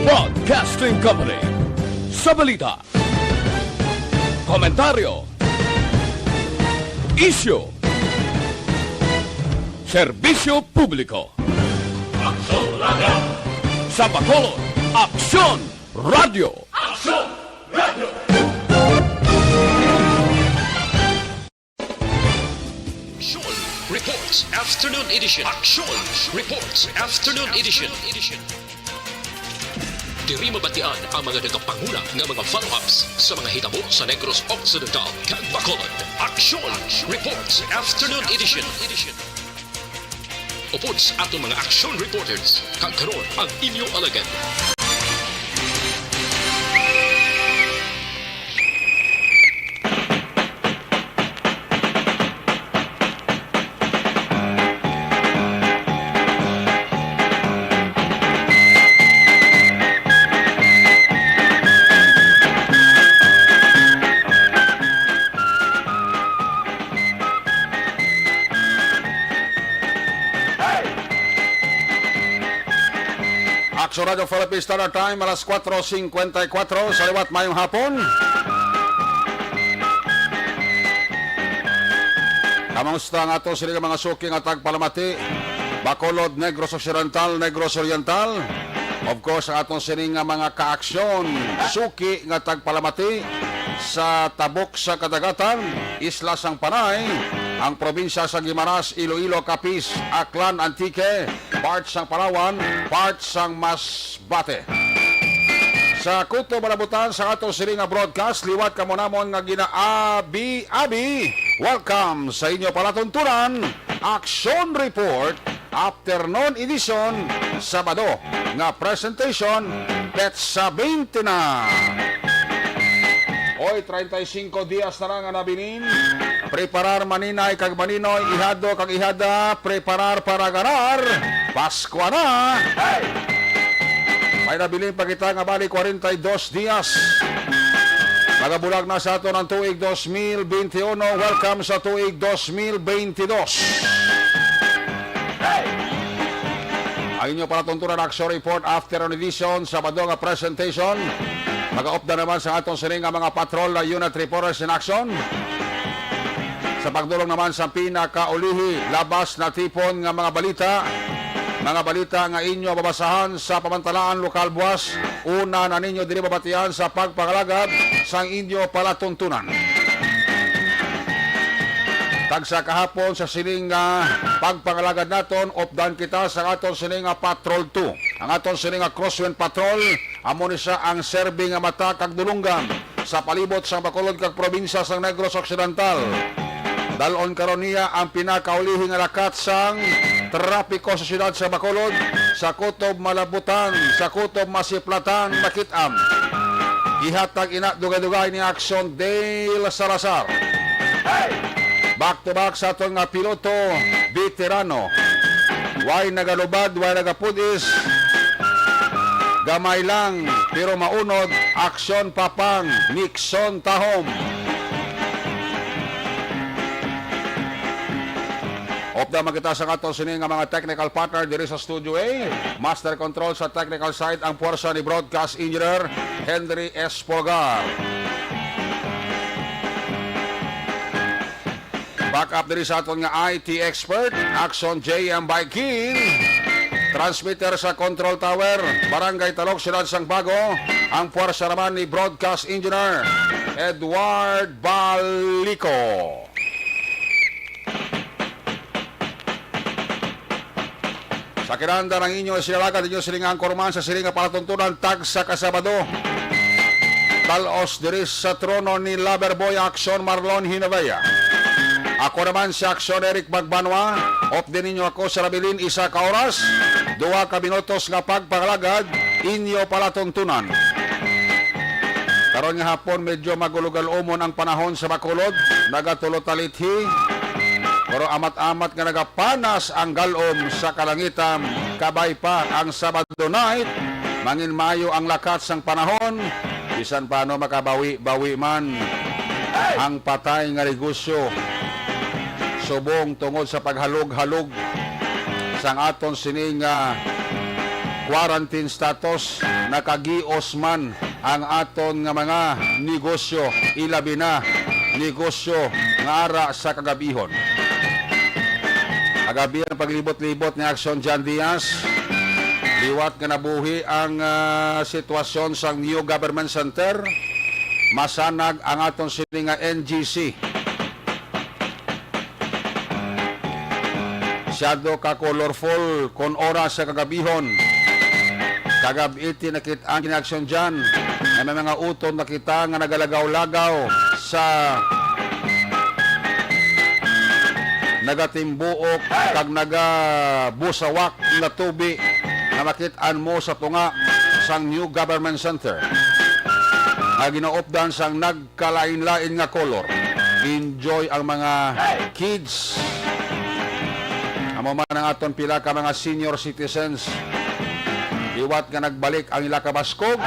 Broadcasting Company. Sa balita, komentaryo, isyu, serbisyo publiko. Aksyon Radio! Sa Bacolod, Aksyon Radio! Aksyon Radio! Aksyon Reports Afternoon Edition. Aksyon Reports Afternoon Edition. Diri mabatian ang mga nagapanguna ng mga follow-ups sa mga hitabo sa Negros Occidental kag Bacolod. Aksyon Reports Afternoon Edition. Upod sa atong mga action reporters, kag karon ang inyong alagad. Aksyon Radio Philippines Standard Time, alas 4:54 sa liwat mayong hapon. Kamusta nga ito sila mga suki nga tagpalamati, Bacolod, Negros Occidental, Negros Oriental. Of course, ang atong sining nga mga kaaksyon, suki nga tagpalamati sa tabok sa kadagatan, Isla Sang Panay, ang probinsya sa Guimaras, Iloilo, Capiz, Aklan, Antique, parts sang Palawan, parts sang Masbate. Sa kuto malabutan sa atong siring nga broadcast, liwat ka mo namon nga ginaabi-abi. Welcome sa inyo palatuntunan, Action Report, Afternoon Edition, Sabado, nga presentation, Petsa 20 na. Hoy, 35 dias na lang nga nabinin. Preparar maninay kag maninoy, ihado kag ihada, preparar para ganar. Pasko na! Hey! May nabiling pa kita nga bali 42 dias. Magabulag na sa ato ng tuig 2021. Welcome sa tuig 2022. Hey! Ang inyo palatuntunan Action Report Afternoon Edition, Sabado nga presentation. Mag-off na naman sa atong sining nga mga patrol na unit reporters in action. Sa pagdulong naman sa pinakaulihi, labas na tipon nga mga balita. Mga balita nga inyo babasahan sa pamantalaan lokal buwas. Una na ninyo dili babatian sa pagpagalagad sang inyo palatuntunan. Tagsa kahapon sa sining nga pagpangalagad naton, opdan kita sa aton sining nga Patrol 2. Ang aton sining nga Crosswind Patrol, amo ni siya ang serving nga mata kag dulunggan sa palibot sa Bacolod kag probinsya sa Negros Occidental. Dalon karon niya ang pinakaulihi nga lakat sang trapiko sa siyudad sa Bacolod, sa Kutob Malabutan, sa Kutob Masiplatan, Makitam. Ihatag ina dugay-dugay ni Action Dale Salazar. Hey! Back to back sa atong nga piloto, veterano. Way nagalubad, way nagapudis. Gamay lang, pero maunod, Aksyon Papang, Nixon Tahom. Opda magkita sa katong sining nga mga technical partner diri sa Studio A. Master control sa technical side ang puwersa ni Broadcast Engineer Henry S. Polgar. Back up diri sa aton nga IT expert, Action J.M. Baikin. Transmitter sa Control Tower, Barangay Talok, Siyudad Sang Bago. Ang puwersa naman ni Broadcast Engineer Edward Balico. Sa kinanda ng inyo sinalagan ninyo silingang korman sa silingang palatuntunan tag sa kasabado. Talos diri sa trono ni Loverboy Action Marlon Hinovea. Ako naman si Action Eric Magbanwa. Off din ninyo ako sa Rabilin isa ka oras. 2 ka minutos nga pagpangalagad inyo palatuntunan. Karon nga hapon medyo magulugal-umon ang panahon sa Bacolod. Nagatulot-talithi. Pero amat-amat nga nagapanas ang galom sa kalangitan. Kabay pa ang Sabado night. Mangin mayo ang lakat sang panahon. Bisan paano makabawi-bawi man ang patay nga negosyo. Subong tungod sa paghalog-halog sang aton sining quarantine status, nakagios man ang aton nga mga negosyo, ilabi na negosyo nga ara sa kagabihon. Kagabi ang paglibot-libot ni Action John Diaz, liwat nga nabuhi ang sitwasyon sa New Government Center, masanag ang aton sini nga NGC. Masyado ka colorful kon oras sa kagabihon. Kagabi iti nakita ang kinaksyon dyan. Ay may mga uton nakita nga nagalagaw-lagaw sa nagatimbuok kag nagabusawak na tubi na makitaan mo sa tunga sang New Government Center. Nga ginaopdan sang nagkalain-lain nga color. Enjoy ang mga kids. Amo man ang aton pila ka mga senior citizens. Iwat nga nagbalik ang ila ka baskog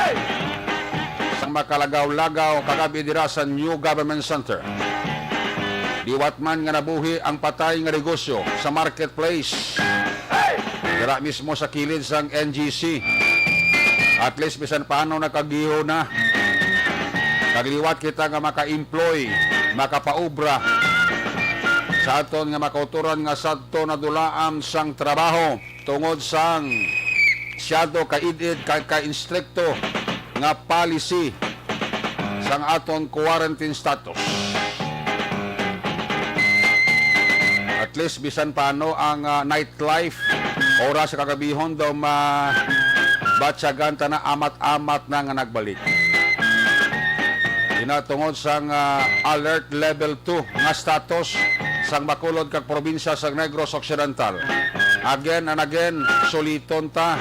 sang makalagaw-lagaw kagabi dira sa New Government Center. Diwat man nga nabuhi ang patay nga negosyo sa marketplace. Dira mismo sa kilid sang NGC. At least bisan paano nakagiho na. Kagliwat kita nga maka-employ, makapaubra sa aton nga makauturan nga sadto na dulaam sang trabaho tungod sang siyado kaidid ka-instrikto nga policy sang aton quarantine status. At least bisan paano ang nightlife oras sa kagabihon daw mabatsagan ta na amat-amat na nga nagbalik. Inatungod sang alert level 2 nga status sang Bacolod kag probinsya sang Negros Occidental. Again and again, suliton ta.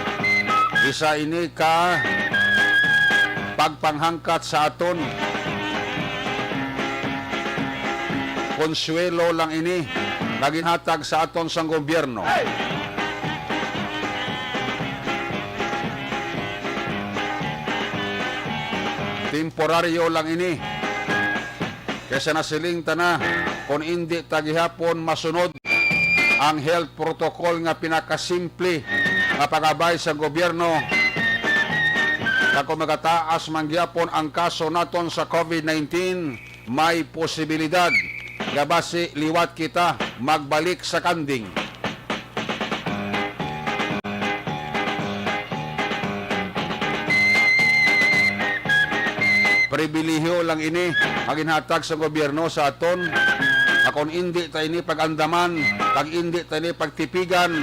Isa ini ka pagpanghangkat sa aton. Konsuelo lang ini naginhatag sa aton sang gobyerno. Temporaryo lang ini. Kaysa nasiling ta na kung hindi tagihapon masunod ang health protocol nga pinakasimple nga pagabay sa gobyerno kung magataas man gyapon ang kaso naton sa COVID-19, may posibilidad nga basi liwat kita magbalik sa kanding. Pribilehyo lang ini maginhatag sa gobyerno sa aton. Kung hindi tayo ni pag-andaman, kag hindi tayo ni pagtipigan,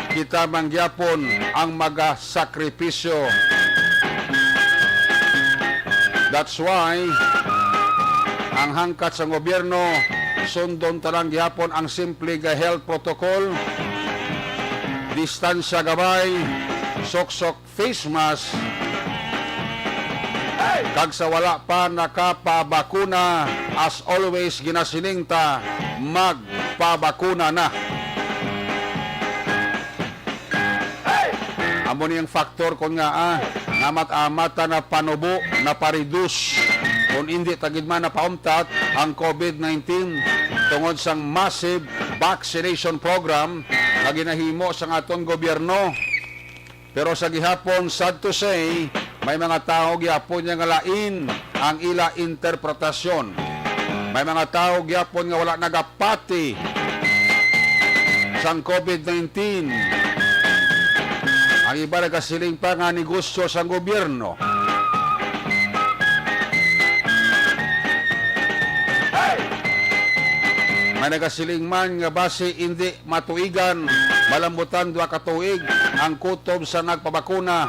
kita mangyapon ang magasakripisyo. That's why ang hangkat sa gobyerno sundon tarang gyapon ang simple nga health protocol, distansya gabay, sok-sok face mask, kag sa wala pa nakapabakuna, as always ginasiling ta magpabakuna na. Amo niyang faktor kung nga namat-amata na panubo na paridus kung hindi tagid man na paumtat ang COVID-19 tungod sang massive vaccination program na ginahimo sa aton gobyerno. Pero sa gihapon, sad to say, may mga tao gyapon nga lain ang ila interpretasyon. May mga tao gyapon nga wala nagapati sang COVID-19. Ang iba nagasiling pa nga negosyo sang gobyerno. May nagasiling man nga base hindi matuigan, malambutan 2 ka tuig ang kutob sa nagpabakuna.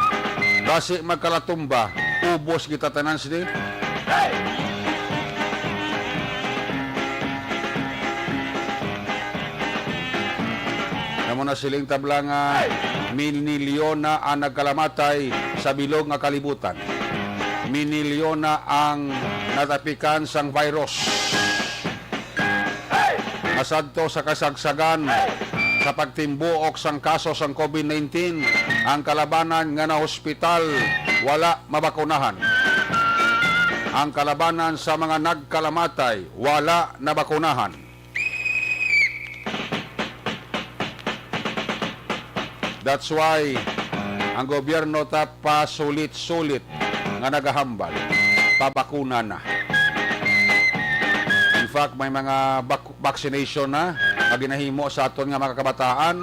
Basi magkalatumba, ubos kita tanan sini. Namo na siling tabla nga minilyon na ang nagkalamatay sa bilog nga kalibutan. Minilyon na ang natapikan sang virus. Masadto sa kasagsagan sa pagtimbuok sang kaso sang COVID-19, ang kalabanan nga na hospital wala mabakunahan. Ang kalabanan sa mga nagkalamatay wala nabakunahan. That's why ang gobyerno ta pasulit-sulit nga nagahambal, pabakuna na. In fact, may mga vaccination na nga ginahimo sa aton nga mga kabataan.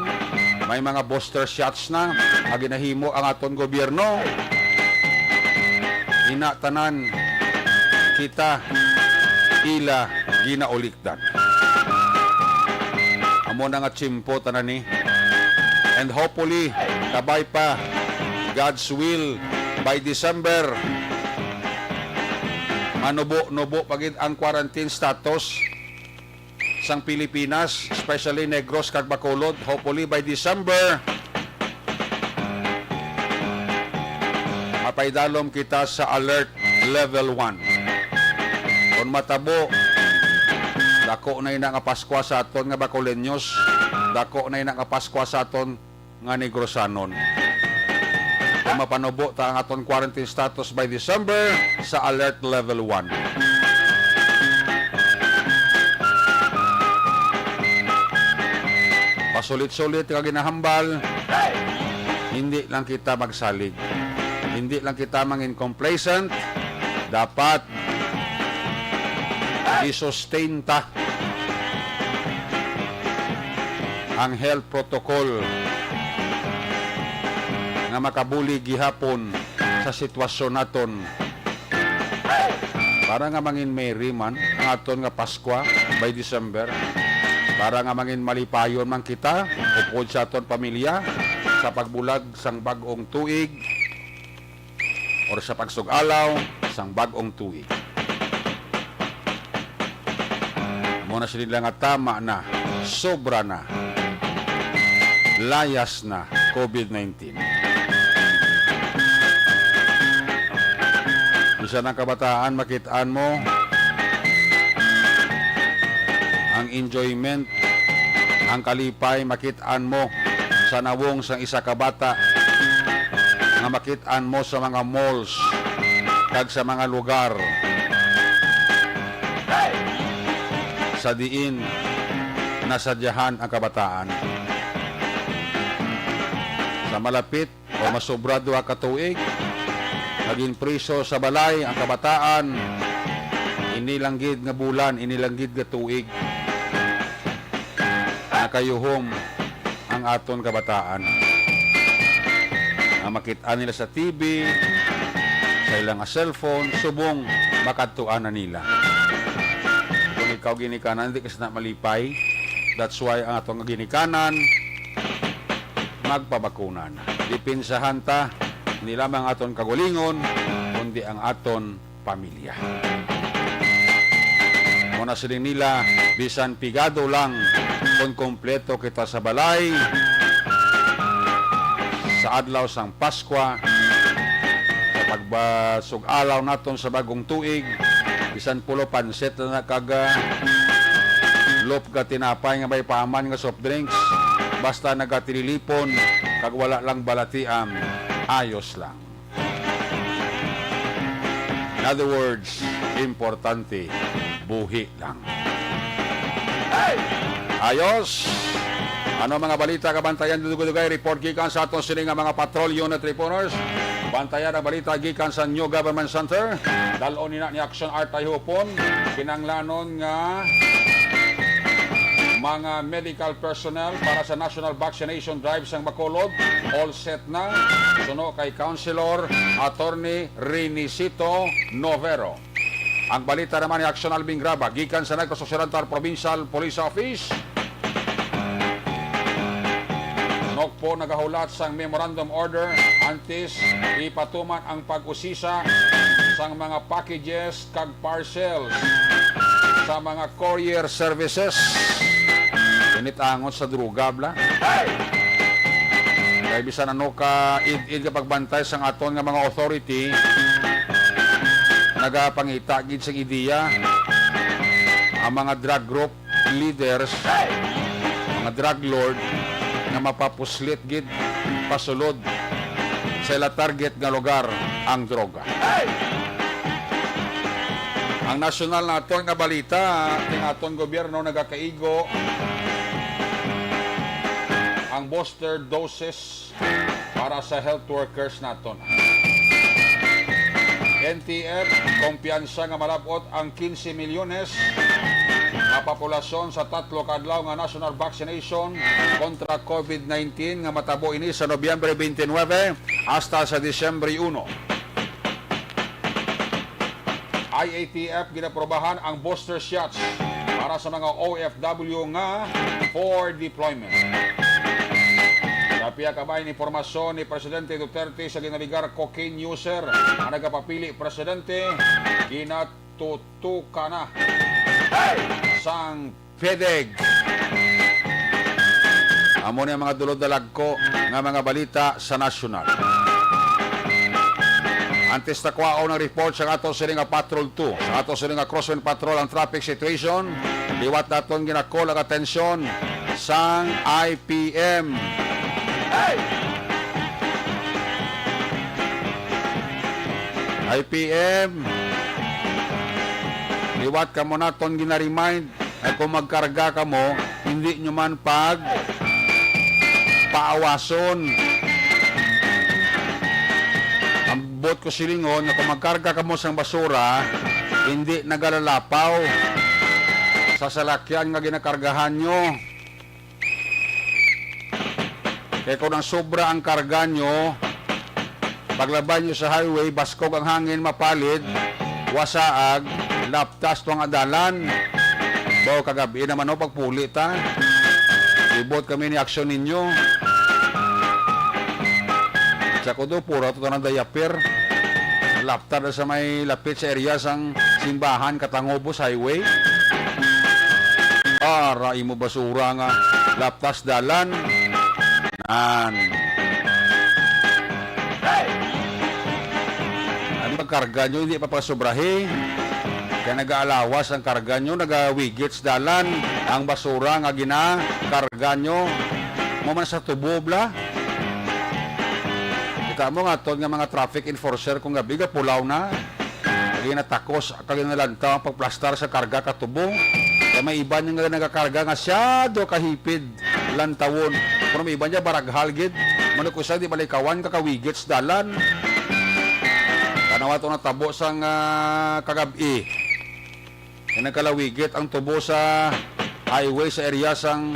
May mga booster shots na nga ginahimo ang aton gobyerno. Inatanan kita ila ginaulikdan. Amo na nga tsimpo tanan ni. And hopefully, kabay pa, God's will, by December, manubo-nubo pagid ang quarantine status sang Pilipinas, especially Negros kag Bacolod. Hopefully by December, mapaydalom kita sa alert level 1. Kung matabo, dako na ina nga Pasko sa aton nga Bacoleños, dako na ina nga Pasko sa aton nga Negrosanon. Kung mapanubo ta ang aton quarantine status by December sa alert level 1. Pasulit-sulit ka ginahambal, hindi lang kita magsalig. Hindi lang kita mangin complacent. Dapat i-sustain ta ang health protocol nga makabuli gihapon sa sitwasyon naton para nga mangin merry man ang aton nga Pasko by December, para nga mangin malipayon man kita upod sa aton pamilya sa pagbulag sang bag-ong tuig or sa pagsugalaw sang bag-ong tuig. Muna sila nga tama na, sobra na, layas na COVID-19. Isa ng kabataan, makitaan mo ang enjoyment, ang kalipay, makitaan mo sa nawong sang isa kabata, nga makitaan mo sa mga malls kag sa mga lugar sa diin nasadyahan ang kabataan. Sa malapit o masobra duha ka tuig, naging priso sa balay ang kabataan, inilanggid nga bulan, inilanggid nga tuig, nakayuhom ang aton kabataan. Ang makitaan nila sa TV, sa ilang cellphone, subong makatuan na nila. Kung ikaw ginikanan, hindi kasi na malipay. That's why ang atong ginikanan, magpabakunan. Dipinsahan ta, hindi lamang aton kagulingon, kundi ang aton pamilya. Muna sila nila, bisan pigado lang, kung kompleto kita sa balay, sa adlaw sang Pasko, sa pagbasug-alaw naton sa bagong tuig, bisan pulo pansit na nakaga, lop ka tinapay nga may paaman nga soft drinks, basta nagatililipon, kag wala lang balatiam, ayos lang. In other words, importante, buhi lang. Ayos! Ano mga balita kabantayan dugay report gikan sa aton sini nga mga patrol unit reporters. Bantayan ang balita gikan sa New Government Center. Dalon ni Action Art ay hupon kinanglanon nga mga medical personnel para sa National Vaccination Drive sang Bacolod. All set na. Suno kay Councilor Attorney Renisito Novero. Ang balita naman ni Action Albing Graba gikan sa Negros Occidental Provincial Police Office. Po nagahulat sang memorandum order antes ipatuman ang pag-usisa sang mga packages kag parcels sa mga courier services. Initangot sa druga bla. Kaya bisan ano ka id ka pagbantay sang aton nga mga authority nagapangita gid sa ideya ang mga drug group leaders, mga drug lord nga mapapuslit gid pasulod sa ila target nga lugar ang droga. Ang nasyonal naton nga balita, ting aton gobyerno nagakaigo ang ang booster doses para sa health workers naton. NTF, kumpiyansa nga malabot ang 15 milyones nga populasyon sa 3 kadlaw nga national vaccination kontra COVID-19 nga matabo ini sa Nobyembre 29 hasta sa Disyembre 1. IATF ginaprobahan ang booster shots para sa mga OFW nga for deployment. Kapiya kabay ni informasyon ni Presidente Duterte sa ginaligar cocaine user na nagapapili Presidente ginatutuka na sang PDEG. Amo ni mga dulod-dalag ko nga mga balita sa nasyonal. Antes na kwao ng report sa ato siling nga Patrol 2, sa ato siling nga Crosswind Patrol ang traffic situation, liwat naton ginakol ang atensyon sang IPM. IPM, liwat ka mo naton ginaremind ay kung magkarga ka mo, hindi nyo man paawason. Ang bot ko silingon na kung magkarga ka mo sang basura, hindi nagalalapaw sa salakyan nga ginakargahan nyo. Kaya kung ang sobra ang karga nyo, paglabay nyo sa highway, baskog ang hangin mapalid, wasaag, laptas tuwang adalan. Bawa kagabi naman o pagpuli ta. Ibot kami ni aksyon ninyo. Sa kudo, pura ito ng dayapir. Laptar na sa may lapit sa area sang simbahan Katangobos Highway. Rai mo basura nga laptas dalan. Ang pagkarga nyo, hindi papasobrahe. Kaya nag-aalawas ang karga nyo, nag-wigits dalan. Ang basura nga ginakarga nyo. Maman sa tubo, bla. Kita mo nga to nga mga traffic enforcer kung gabi, pulaw na. Kaya natakos, kaya nalantaw ang pagplastar sa karga katubo. Kaya may iba nga nagakarga nga siyado kahipid lantawon. Pero may iba niya baraghalgid. Manukusa di balikawan kakawigits dalan. Kanawa ito natabo sang kagabi. Kaya nagkalawigit ang tubo sa highway sa area sang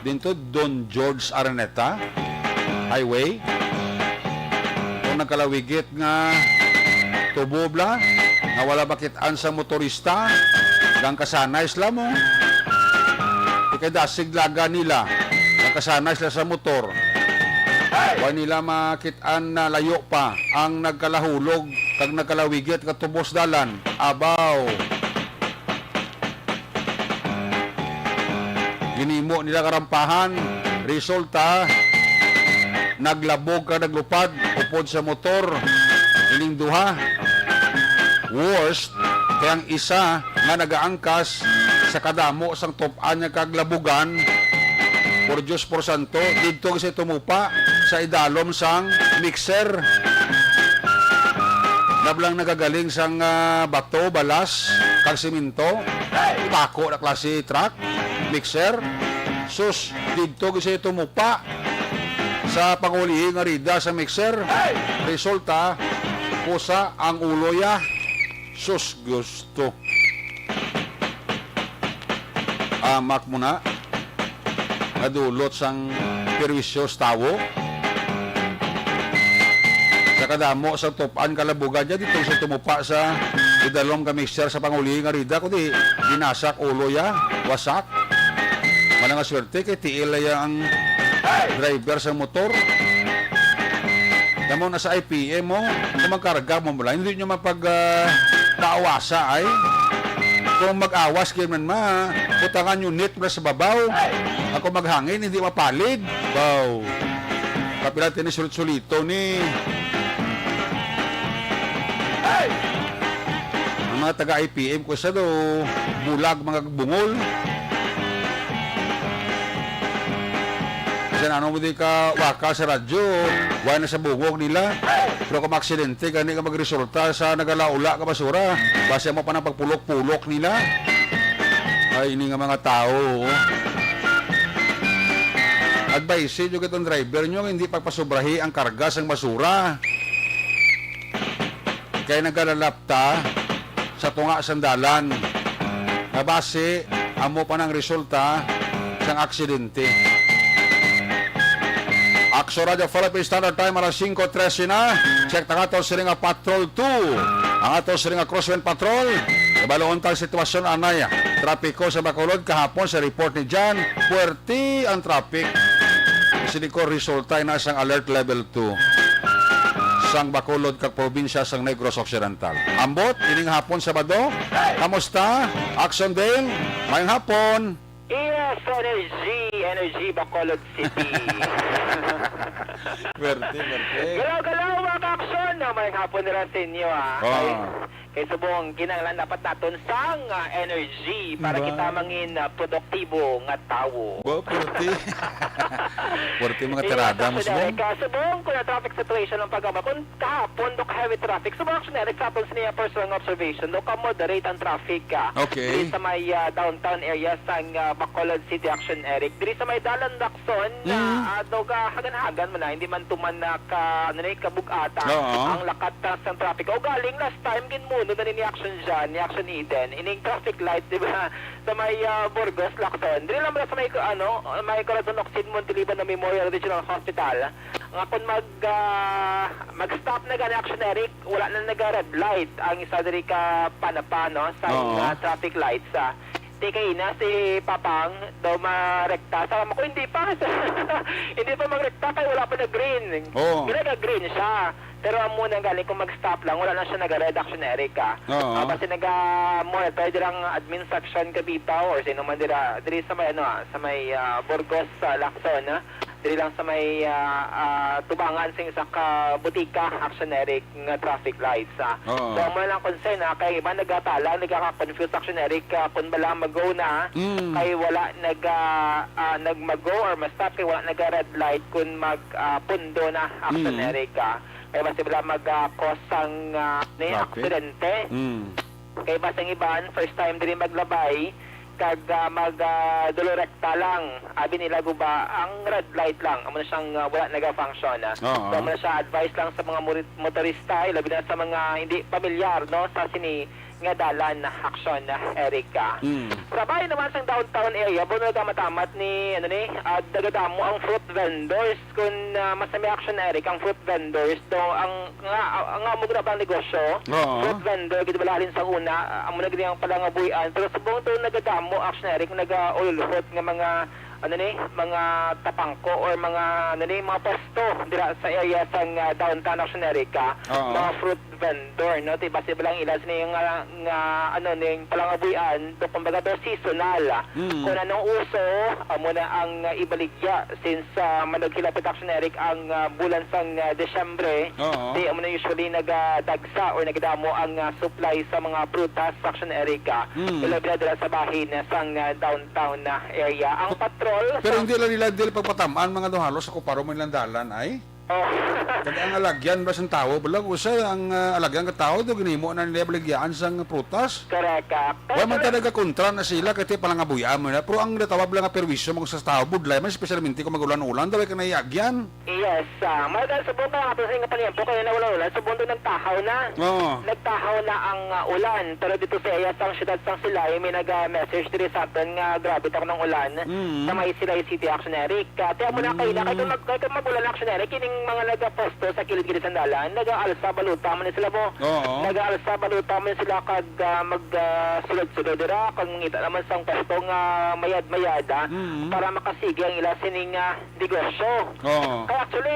dito Don George Araneta Highway. Kung nagkalawigit nga tubo bla nga wala bakitaan sa motorista gang kasanay sila mo. Ikadasig laga nila gang kasanay sila sa motor. Huwag nila makitaan na layo pa ang nagkalahulog kag nagkalawigit katubos dalan. Abaw. Ginimo nila karampahan. Resulta, naglabog ka naglupad upod sa motor. Ining duha. Worst, kayang isa nga nagaangkas sa kadamo sang topan nga kaglabugan. Por Diyos por Santo, dito kasi tumupa sa idalom sang mixer. Nablang nagagaling sang bato, balas, kag siminto, bako na klase truck, mixer. Sus, dito kasi tumupa sa pangulihi nga rida sa mixer. Resulta, pusa ang ulo ya. Sus, gusto. Amak mo na. Nadulot sang perwisyos tawo. Sa kadamo sa topan kalabugan dyan, dito sa tumupa sa idalom ka mixer sa pangulihi nga rida, kundi dinasak ulo ya, wasak. Malang swerte kay tiil ang driver sa motor. Damo na sa IPM mo, kung magkarga mo mula, hindi nyo paawasa ay. Kung mag-awas kayo man putangan yung net na sa babaw. Ako maghangin, hindi mapalid. Wow. Kapilat ni sulit-sulito ni. Ang mga taga-IPM ko sa do, bulag mga bungol. Kasi ano mo di ka waka sa radyo, wala na sa bungog nila. Pero kung aksidente, gani ka magresulta sa nagalaula ka basura. Basta mo pa ng pagpulok-pulok nila. Ay, ini nga mga tao. At advice yung itong driver nyo, hindi pagpasubrahi ang karga sang basura. Kaya nagkalalapta sa tunga sandalan. Nabase, amo pa ng resulta sang aksidente. Action Radio Philippine Standard Time alas 5:13 na. Check na nga ito sa nga Patrol 2. Ang ato sa nga Crosswind Patrol. Ibaloon tang sitwasyon anay. Trapiko sa Bacolod kahapon sa report ni Jan. Puerti ang traffic. Siliko resulta na sang alert level 2. Sang Bacolod kag probinsya sang Negros Occidental. Ambot, ining hapon Sabado. Kamusta? Action Dale. Mayang hapon. Yes, Energy, Bacolod City. Puerti. Galaw-galaw mga ka-action. May hapon nila sa inyo Kay subong kinanglan dapat naton sang energy para kita mangin produktibo nga tawo. Bo, puerti. Puerti mga tirada mo subong. Subong kung na traffic situation ang pagama. Kung kahapon do heavy traffic, subong action example sa niya personal observation do ka moderate ang traffic. Okay. Diri sa may downtown area sang Bacolod City Action Eric. Diri sa may dalan Lacson do ka hagan-hagan man na hindi man tuman na ka kabugata ang lakat sa traffic. O galing last time ginmuno na ni action dyan, ni action Eden. Ining traffic light, di ba? Sa may Burgos, Lacson. Dili lang sa may may Corazon Oxide Montiliban na Memorial Regional Hospital. Nga kung mag-stop na gani action Eric, wala na nag-red light ang isa diri ka panapano sa traffic lights. Di kayo na si Papang daw marekta. Sama ko, hindi pa. Hindi pa magrekta kaya wala pa na green. Green siya. Pero muna galing kung mag-stop lang, wala na siya nag-red action Eric. Kasi nag-monitor dirang admin section kabitaw or sino man diri sa may sa may Burgos, Lacson. Diri lang sa may tubangan sing isa ka butika action Eric nga traffic lights. So mo lang concern kay iba nagatalang nagaka-confuse action Eric kung bala mag-go na kay wala nagmago or ma-stop kay wala nag-red light kung magpundo na action Eric. Kaya basta bala mag-cause ang aksidente. Kaya basta ang iban first time diri maglabay kag mag-dolorekta lang. Abi nila guba, ang red light lang. Amo na siyang wala naga-function. So, amo na siya advice lang sa mga motorista, labi na sa mga hindi pamilyar, no? Sa sini nga dalan na action Erika. Sa bahay naman sa downtown area, buno matamat ni dagadamo ang fruit vendors kung masami action Erika ang fruit vendors do ang nga mo bang negosyo fruit vendor gid balalin sa una amo na gid ang palangabuyan pero subong to nagadamo action Erika naga-ulhot nga mga mga tapangko or mga mga pesto dira sa area sang downtown action Erika mga fruit vendor no tiba si balang ilas ni nga ning palangabuyan do kumbaga do seasonal kung anong uso amo na ang ibaligya since managhilapit action Eric ang bulan sang Desyembre di amo na usually nagadagsa or nagadamo ang supply sa mga prutas action Erika ilabira dira sa bahin sang downtown area ang patrol pero hindi lang nila dili pagpatamaan mga duhalo sa kuparo mo nilang dalan ay kaya ang alagyan ba sa tao, balang usay ang alagyan ka tao, do ginimo na nila baligyan sang prutas. Correct. Wala man talaga kontra na sila, kasi palang abuyan mo na. Pero ang natawag lang ang perwisyo mo sa tao, budlay man, especialmente kung magulan-ulan, daw ay ka naiyagyan. Yes, malagal sa bundo nga, pero sa nga paniyempo, kaya na wala-ulan, sa bundo nagtahaw na. Nagtahaw na ang ulan, pero dito sa iya, sang syudad sang Silay, may nag-message dito sa atin nga grabe ako ng ulan sa may Silay City Action Eric. Kaya mo na kayo na, kahit magulan Action Eric, kining mga nagaposto sa kilid-kilid sandalan, nag-aalsa baluta man sila mo. Nag-aalsa baluta man sila kag mag-sulod-sulod dira kag mangita naman sang posto nga mayad-mayada para makasigi ang ila sining negosyo. Kaya actually,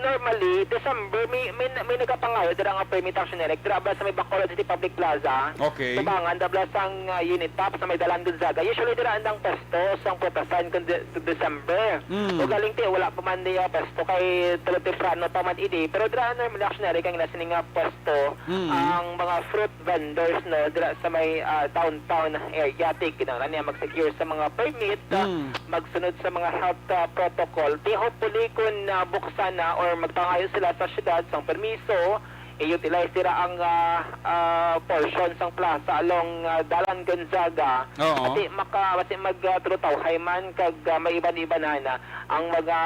normally, December, may nagapangayo dira nga permit action Eric. Dira sa may Bacolod City Public Plaza. Tubangan, dabla sang unit top sa may Dalan Gonzaga. Usually dira andang pesto sang putasan kung December. O galing ti, wala pa man niya pesto kay Telefrano pa man idi. Pero dira na reactionary kang nasining nga pwesto ang mga fruit vendors no dira sa may downtown area. Kinahanglan niya mag-secure sa mga permit, magsunod sa mga health protocol. Hopefully kung buksan na or magpangayo sila sa syudad sang permiso, i-utilize sila ang portion sang plaza along Dalan Gonzaga. Oo. Kasi magtrutaw man kag may iban-iban na ang mga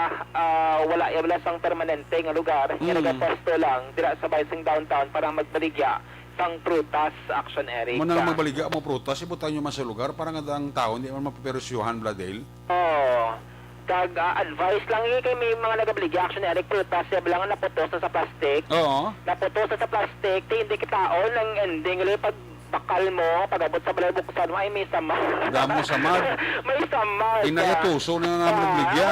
wala yabla sang permanente nga lugar nga nagaposto lang dira sa Baysing downtown para magbaligya sang prutas action Eric. Muna lang magbaliga mo prutas, ibutan nyo man sa lugar para nga ang tao hindi man mapaperusyuhan Bladel. Oo. Kag advice lang kay may mga nagabaligya action Eric prutas ya bilang naputos na sa plastic. Oo. Naputos na sa plastic, hindi kitaon ng ending pag bakal mo, pag-abot sa balay buksan mo, ay may samad. Damo samad. May samad. Inayatuso na nga nabligya.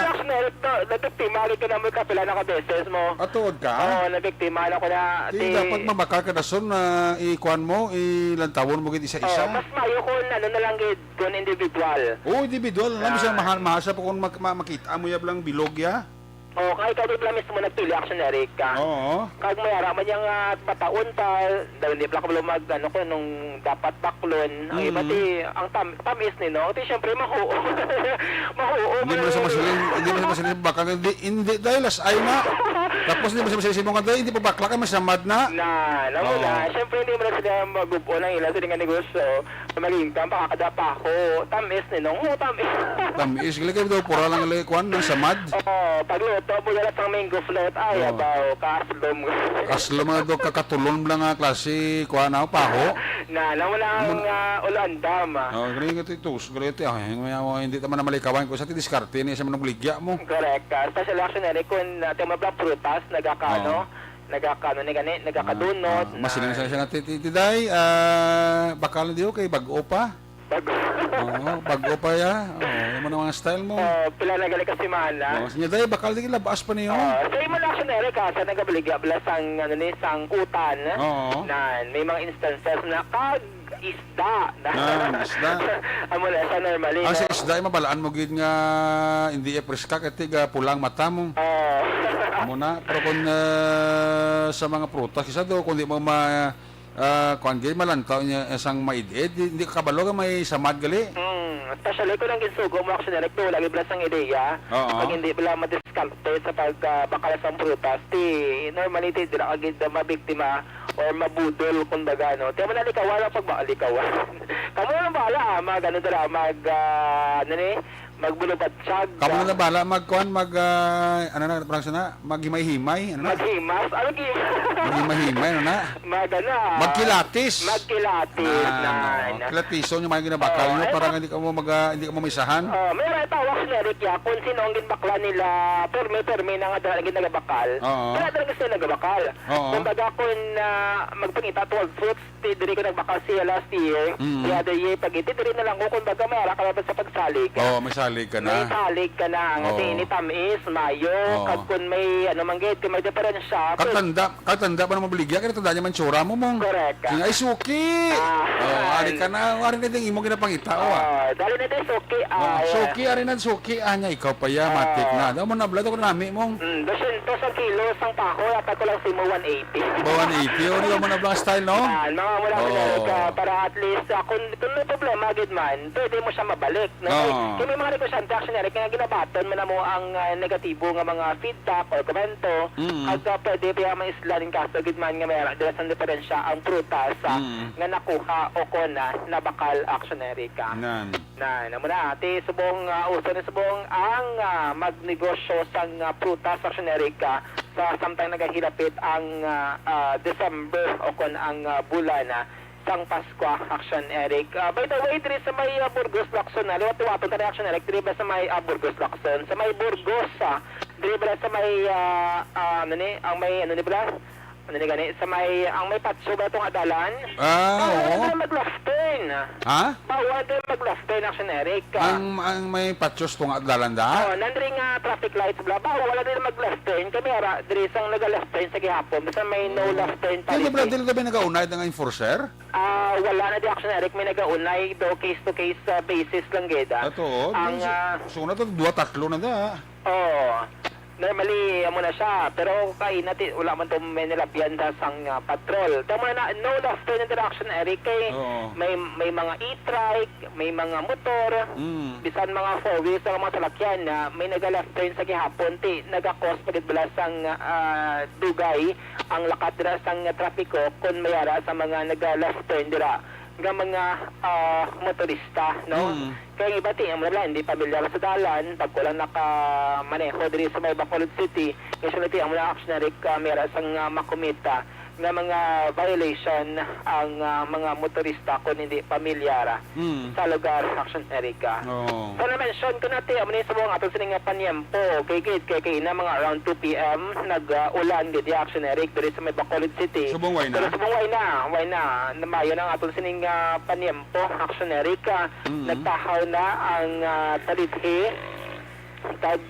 Nabiktima ko na mo kapila na kabeses mo. Atuod ka? Oo, nabiktima na ko na. Di dapat mabakal ka na son na ikuan mo, ilantawon mo gid isa-isa. Mas mayo kung ano na lang gid kung individual. Oo, individual. Alam mo siya mahal sa kung makita mo yab lang bilog ya. Oo, kaya ikaw din mismo nagpili action Eric ka. Oo. Kag may araman yung bataon pa, dahil hindi pala ko mag ano ko nung dapat baklon. Ang iba ti, ang tamis ni no, ti syempre mahuo. Mahuo. Hindi mo na sa masaling baka hindi dahil ay na. Tapos hindi mo sa masaling mo nga hindi pa bakla ka masamad na. Alam mo na, syempre hindi mo na sila magupo ng ilan sa nga negosyo. Maging pa kakadapa ako. Tamis ni no, tamis. Tamis, gali kayo daw, pura lang gali kuan, samad. Oo, pagluto mo na sa mango float, ay abaw, kaslom. Kaslom na daw kakatulon lang nga klase kuan na paho. Alam mo lang ulandam. Gali nga ito, gali ito, hindi naman na malikawan ko sa tidiskarte niya sa manong ligya mo. Correct. Special action na rin kung temabla prutas, nagakano ni gani, nagakadunot. Masiling sa siya nga titiday, bakal na diyo kay bago pa. Bago pa ya. Yung mga style mo. Pila na gali kasi mana. Sinya day, bakal di labas pa niyo. So yung mga action na rin sa nagabaligya, sang, sang utan. May mga instances na isda. Isda. Amo na sa normally. Sa isda, mabalaan mo gid nga hindi preska katiga pulang mata mo. Amo na. Pero kung sa mga prutas, isa daw, kung di mo kuan gay malantaw niya isang maidid, hindi ka kabalo ka may samad gali. Especially kung ang ginsugo mo action direct lagi blas ang ideya. Pag hindi bala madiskarte sa pagbakal sa prutas, normally dira agad mabiktima or mabudol kumbaga no. Tiyan mo na likawan ang pagbaalikawan. Kamu na bala mag dira magbulubad-siyag. Kamu na bala magkuan maghimay-himay, Maghimas? Ano Maghimay-himay, Magkilatis. Kilatiso yung mga ginabakal nyo para hindi ka mo mamisahan. May tawag si Eric ya, kung sino ang ginbakla nila, perme na nga dahil ginagabakal. Wala talaga sila nagabakal. Kumbaga kung magpangita 12 fruits, diri ko nagbakal siya last year, the other year, pag diri na lang ko, kumbaga may ara ka sa pagsalig. May salig ka na. May salig ka na. Kasi initamis, mayo, kag kung may manggit, kung may diferensya. Katanda pa na mabaligya, kaya tanda niya man tsura mo mong. Correct. Ay, suki! Ari ka na, ari na din imo ginapangita. Dali na din, suki. Suki, ari na, suki. Anya, ikaw pa ya, matik na. Daw mo na, blado ko na nami mong. 200 ang kilo, sang pako, at ko lang si mo 180. 180, o di mo na blang style, no? Mga mula ka, para at least, kung may problema, agad man, pwede mo siya mabalik. Kung may mga negosyante, action na rin, kaya ginabaton mo na mo ang negatibo nga mga feedback or komento, at pwede pa may islanin kaso, agad man nga may dila sa diferensya ang prutas nga nakuha o kona na bakal actionary ka. Muna, subong uso ni subong ang magnegosyo sang prutas actionary ka sa samtang nagahilapit ang December o kon ang bulan sang Pasko action Eric. By the way, diri sa may Burgos Lacson na liwat-liwaton ta action Eric diri ba sa may Burgos Lacson sa may Burgos diri ba sa may ang may gani sa may ang may patso ba itong adalan? Oo. Mag-loften. Bawal din mag-loften action Eric. Ang may patsos tong adalan da? Nandring traffic lights bla. Bawal din mag-loften. Kami ara diri sang naga-loften sa gihapon. Basta may no loften pa. Dili ba dili ba nagaunay ng enforcer? Wala na di action Eric, may nagaunay do case to case basis lang geda. Ato, so na to 2-3 na da. normally amo na siya, pero kay natin wala man to may nilabyan sa sang patrol. Tama na no left turn interaction, Eric, kay Oo. may mga e-trike, may mga motor, bisan mga four wheels sa mga salakyan na may naga-left turn sa gihapon ti naga-cause pagid bala sang dugay ang lakat dira sang trapiko kun mayara sa mga naga-left turn dira nga mga motorista, no? Kaya iba ti, ang wala, hindi pamilyar sa dalan, pag kulang nakamaneho diri sa may Bacolod City, usually ti, ang wala actionary camera sang makumita nga mga violation ang mga motorista kung hindi pamilyara sa lugar action area. Oo. So na-mention ko natin, amo ni sa mga ato sining panyempo, kay na mga around 2 p.m. nag-ulan di action area diri sa may Bacolod City. Subong way na? Pero subong way na. Namayo na ang ato sining panyempo action area. Nagtahaw na ang talidhi kag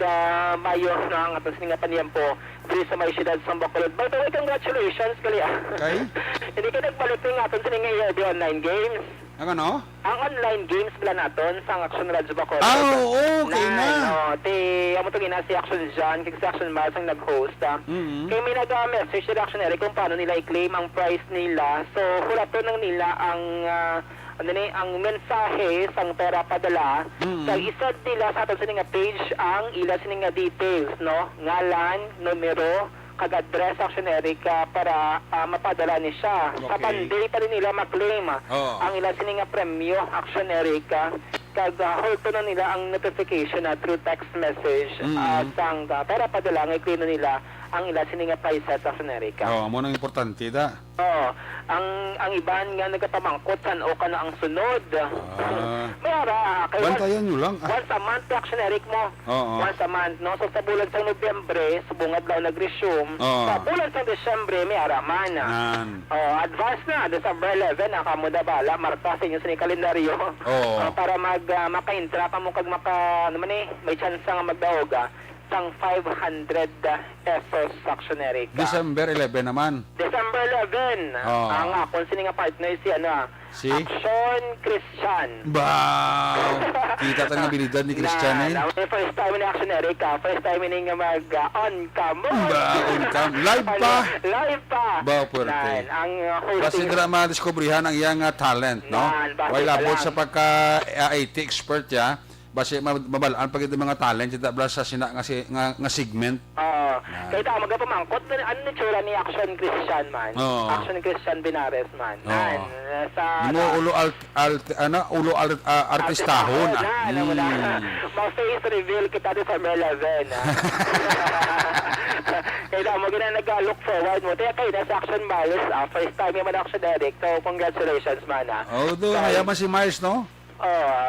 mayo na ang ato sining panyempo diri sa may siyudad sa Bacolod. By the way, congratulations kali. Kay? Hindi ka nagbalik ng aton sining online games. Ang ano? Ang online games pala naton sa Action Radio Bacolod. Oo, okay na. Amo to gina si Action John, kay si Action Mars ang nag-host. Kay may nag-message si Action Eric kung paano nila i-claim ang prize nila. So, hulato nang nila ang ang mensahe sang pera padala. So, isad nila sa aton sining page ang ila sining details, no? Ngalan, numero, kag-address Action Erica para mapadala ni siya. Sa Okay. Monday pa rin nila maklaim ang ilang sining premyo Action Erica. Kag hold na nila ang notification through text message sang para padala nga i-claim na nila ang ilang sining prizes Action Erica. Oo, mo nang importante da. Ang iban nga nagapamangkot san o ka na ang sunod. Mayara, kay Bantayan nyo lang. once a month Action Eric mo. Oo. Once a month, no? So sa bulan sa Nobyembre, subungad daw nag-resume. Oo. Sa bulan sa Desyembre, may araman. Nan. Advance na, December 11, kamuda bala, marka sa inyo sa kalendaryo. Oo. Para maka-intra ka mo kag may chance nga magdaoga sang 500 pesos Action Eric. December 11 naman. December 11, Oo. ang akong sini nga partner Si? Action Christian. Wow! Kita tayo ng abilidad ni Christian eh. First time ni Action Erica, first time ni nga mag-on cam. On cam. Live pa? Live pa. Ba, puwerte. Ang Kasi hosting. dira madiskubrihan ang iyang talent, no? Nan, base While pa abot lang. sa pagka IT expert ya, base mabalaan pag ito mga talent, ita bala sa sina nga segment. Kaya tama magpamangkot, ano ni tsura ni Action Christian man? Oo. Action Christian Binares man. Oo. Nan, sa... Mo artistahon. Ma-face reveal kita December 11. Kaya tama nag-look forward mo. Kaya kayo na sa Action Miles, first time yung Action Eric. So, congratulations man. Oh, do hayaman si Miles, no?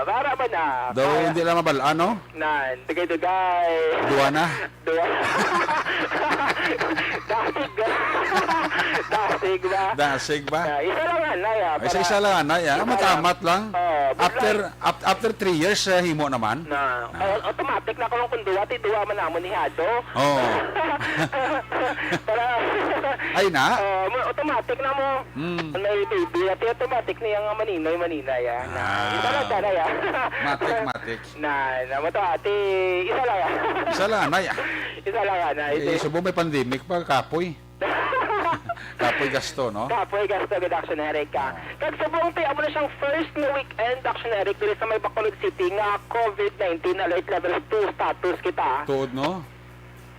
Para ba na? Do hindi lang mabalaan, no? Nan, dugay-dugay. Duwa na. Dua. Dasig ba? Dasig ba? Isa lang anay Isa-isa lang anay, matamat lang. Good After 3 years, himo naman. na automatic na kung duwa, ti duwa man namon ni Hado. Oo. Para Ay na? automatic na mo. May baby, ati automatic niya nga maninay ya. Isa lang sana ya. Matik. Na mo to ati, isa lang ya. Isa lang anay. Isa lang anay. Subo may pandemic pa, kapoy. Kapoy gasto, no? Kapoy gasto with Action Erica. Kag subong ti amo na siyang first na weekend Action Eric diri sa may Bacolod City nga COVID-19 alert level 2 status kita. Tuod, no?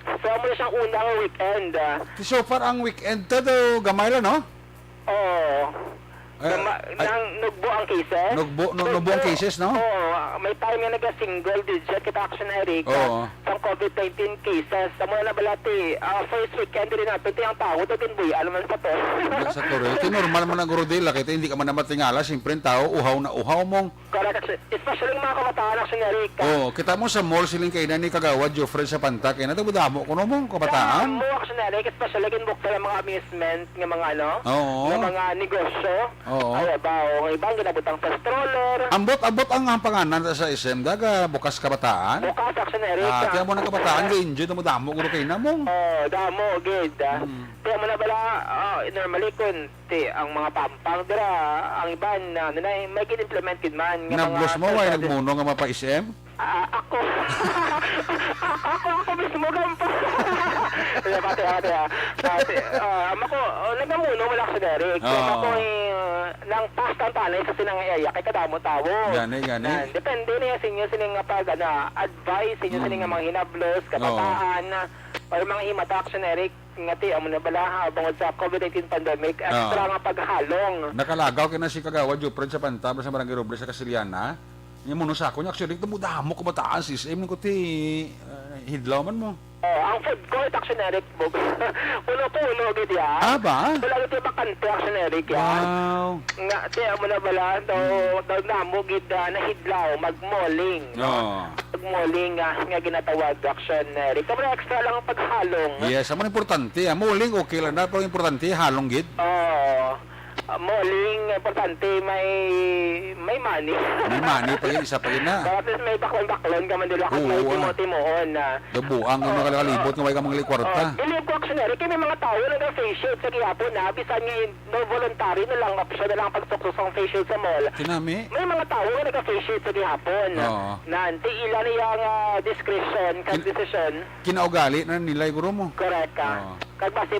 So amo na siyang unang weekend. So far, ang weekend to do, gamay lang, no? Nang nugbo ang cases. Nugbo ang cases, no? May time nga naga-single digit kita Action Eric Oo. sa COVID-19 cases. Amo na balati, first weekend din nato ti ang tao to kinbuy ano man sa to. Sa Torre. Ito normal man ang gurudela. Kita hindi ka man namatingala. Siyempre, tao, uhaw mong. Correct. Especially mga kabataan Action Eric. Kita mo sa mall siling kainan ni Kagawad, Joffrey sa Pantak. Kaya natabudamo ko mong kabataan. Mo Action Eric, especially kinbook sa mga amusement ng mga Oo. ng mga negosyo. Oo. Ay ba, o ibang ginabutang sa stroller. Ambot ang panganan sa SM. Daga, bukas kabataan. Bukas Action Eric. Kaya mo ng kabataan, ga-enjoy na mo damo ko kayo na mong. Damo, good. Kaya mo na bala, normally kun ang mga pampang dira, ang iban na may gin-implement kid man. Nablos mo, ay nagmuno nga mapa SM? Ako. ako mismo gampo. Pati, ako, nagamuno mo lang sa Derek. Ako nang pastan tanay sa sinangayaya kay kadamo tawo. Gani. Depende niya sa inyo sining pag advice sa inyo sining mga hinablos, kabataan, o mga himata action, Eric, ngati, amo na bala, bangod sa COVID-19 pandemic, extra nga paghalong. Nakalagaw ka na si Kagawad Jupred sa Pantabla sa Barangay Robles sa Casiliana. Yung muna sa ako niya, actually, mo kumataan sis. Nung ko hidlaw man mo. Ang food court action, Eric, puno-puno, gid yan. Ba? Wala ito bakante action, Eric, yan. Wow. Nga, amo na bala, daw namo, gid, nahidlaw, mag-malling. Mag-malling, nga ginatawag action, Eric. Kamo extra lang ang paghalong. Yes, ang importante. Muling okay lang na, pero importante, halong gid. Malling, importante, may money. May money pa yun, isa pa yun na. At least may baklon-baklon ka man dila kung may timo-timoon na. Dabuang yung nakalibot nga may kamang likwarta. Believe ko, actionary, kaya may mga tao na nag-face shield sa gihapon na, bisan nga no voluntary na lang, option na lang pagsuksos ang face shield sa mall. Tinami? May mga tao na nag-face shield sa gihapon. Na ilan niyang discretion, decision. Kinaugali na nila yung guro mo. Correct ka. Kag base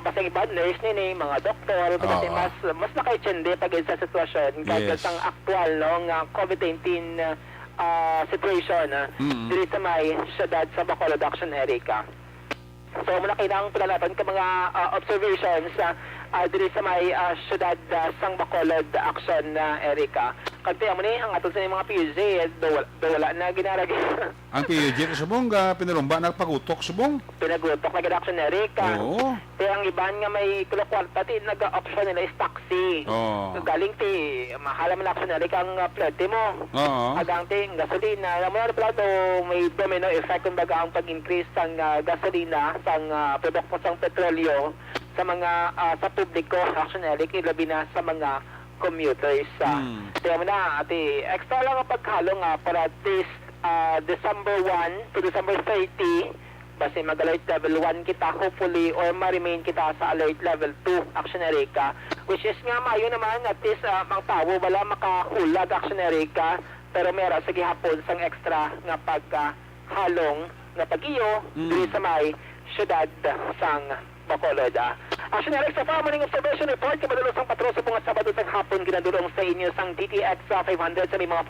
basta iba nurse nini, mga doktor, kasi mas nakaitsende pag sa sitwasyon kag sang aktual nga COVID-19 situation diri sa may syudad sa Bacolod Action, Erica. So muna kinang pinalatan ka mga observations diri sa may syudad sang Bacolod Action, Erica. Kagti amo ni ang aton sa mga PUJ wala na ginarag. Ang PUJ sa subong pinalumba nagpagutok subong. Pinagutok na gid-action, Erica. Pero ang iban nga may kwarta ti nag-option nila is taxi. Galing ti mahal man action, Erica, ang plate mo. Agang ti gasolina. Alam mo na pala may domino effect kumbaga ang pag-increase sang gasolina sang produkto sang petrolyo sa mga sa publiko, action, Eric, labi na sa mga commuters. Kaya mo na, extra lang ang paghalong para this December 1 to December 30, basta mag-alert level 1 kita, hopefully, or ma-remain kita sa alert level 2, action, Erica. Which is nga, mayo naman, at least, mga tao, wala makahulag, action, Erica, pero meron sa gihapon sang extra nga paghalong nga pag-iyo, dito sa may syudad sang Bacolod. Action, Eric, sa morning observation report, kamadalos ang patro sa mga Sabado sa hapon, ginadulong sa inyo sang DTX 500 sa may mga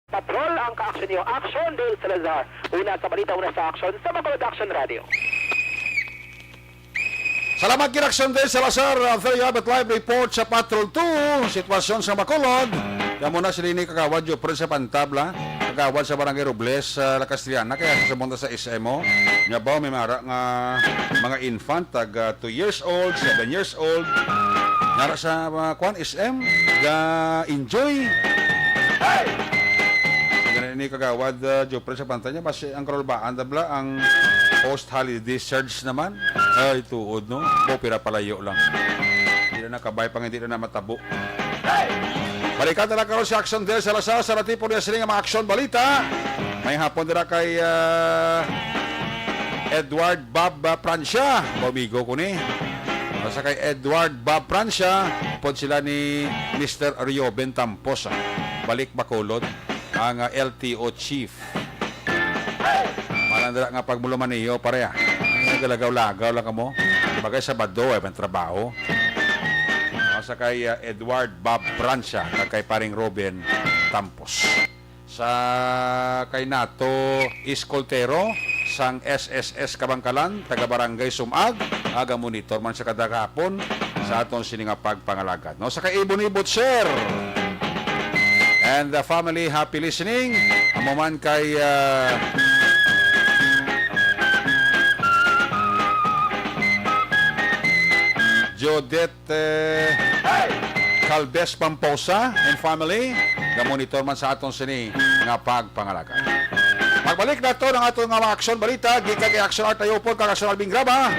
patrol ang ka-action niyo. Action, Dale Salazar. Una sa balita, una sa action sa Bacolod Action Radio. Salamat Kiraksyon din Salazar. There you have it, live report sa Patrol 2. Sitwasyon sa Bacolod. Kaya muna sila ni Kagawad Jupred sa Pantabla. Kagawad sa Barangay Robles sa La Castellana. Kaya sa bunta sa SMO. Nga ba may mara nga mga infant tag 2 years old, 7 years old. Nara sa SM. Enjoy. Ni Kagawad Jupred sa pantanya basi ang karolbaan dabla ang post-holiday surge naman ay tuod no pira palayo lang hindi na nakabay pang hindi na matabo. Balikan na lang karon si Action Del Salazar sa tipo niya sila mga action balita may hapon dira kay Edward Bob Prancia bobigo ko ni sa kay Edward Bob Prancia pod sila ni Mr. Rioben Tampos balik Bacolod ang LTO chief. Malandra nga pagmuluman niyo pareha. Nagalagaw-lagaw lang kamo. Bagay Sabado ay trabaho. Sa kay Edward Bob Prancia, kay paring Robin Tampos. Sa kay Nato Iscoltero, sang SSS Kabangkalan, taga Barangay Sumag, aga monitor man sa kada hapon sa aton sininga pagpangalagad. No, sa kay Ibon-Ibot Sir. And the family, happy listening. Amo man kay Jodette Calves Pamposa and family. Gamonitor man sa aton sini nga pagpangalaga. Pagbalik na to ng aton nga mga aksyon balita, gikan kay Action Art tayo po kag Action Albing Graba.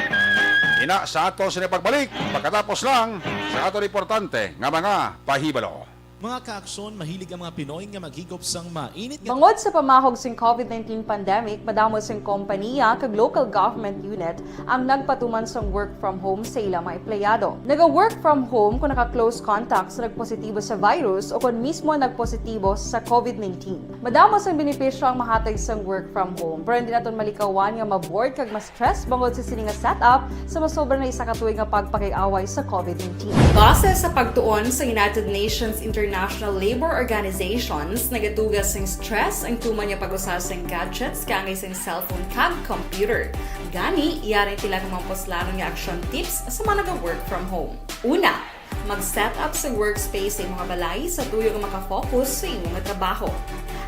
Ina sa aton sini pagbalik, pagkatapos lang sa aton importante nga mga pahibalo. Mga kaaksyon, mahilig ang mga Pinoy nga maghigop sang mainit nga Bangod sa pamahog sing COVID-19 pandemic, madamo sing kompanya kag local government unit ang nagpatuman sang work from home sa ilang mga empleyado. Naga-work from home kung naka-close contact sa nagpositibo sa virus o kung mismo nagpositibo sa COVID-19. Madamo sang benepisyo ang mahatag sang work from home, pero hindi naton malikawan nga ma-bored kag ma-stress bangod sa sini nga setup sa masobra na isa ka tuig nga pagpakiaway sa COVID-19. Base sa pagtuon sa United Nations International Labor Organizations, nagatugas ng stress ang tuman niya pag-usas ng gadgets kangay sa cellphone kag computer. Gani, iyarin tila ng mga poslano nga action tips sa mga nag-work from home. Una, mag-set up sa workspace sa mga balay sa tuyo nga makafocus sa imong trabaho.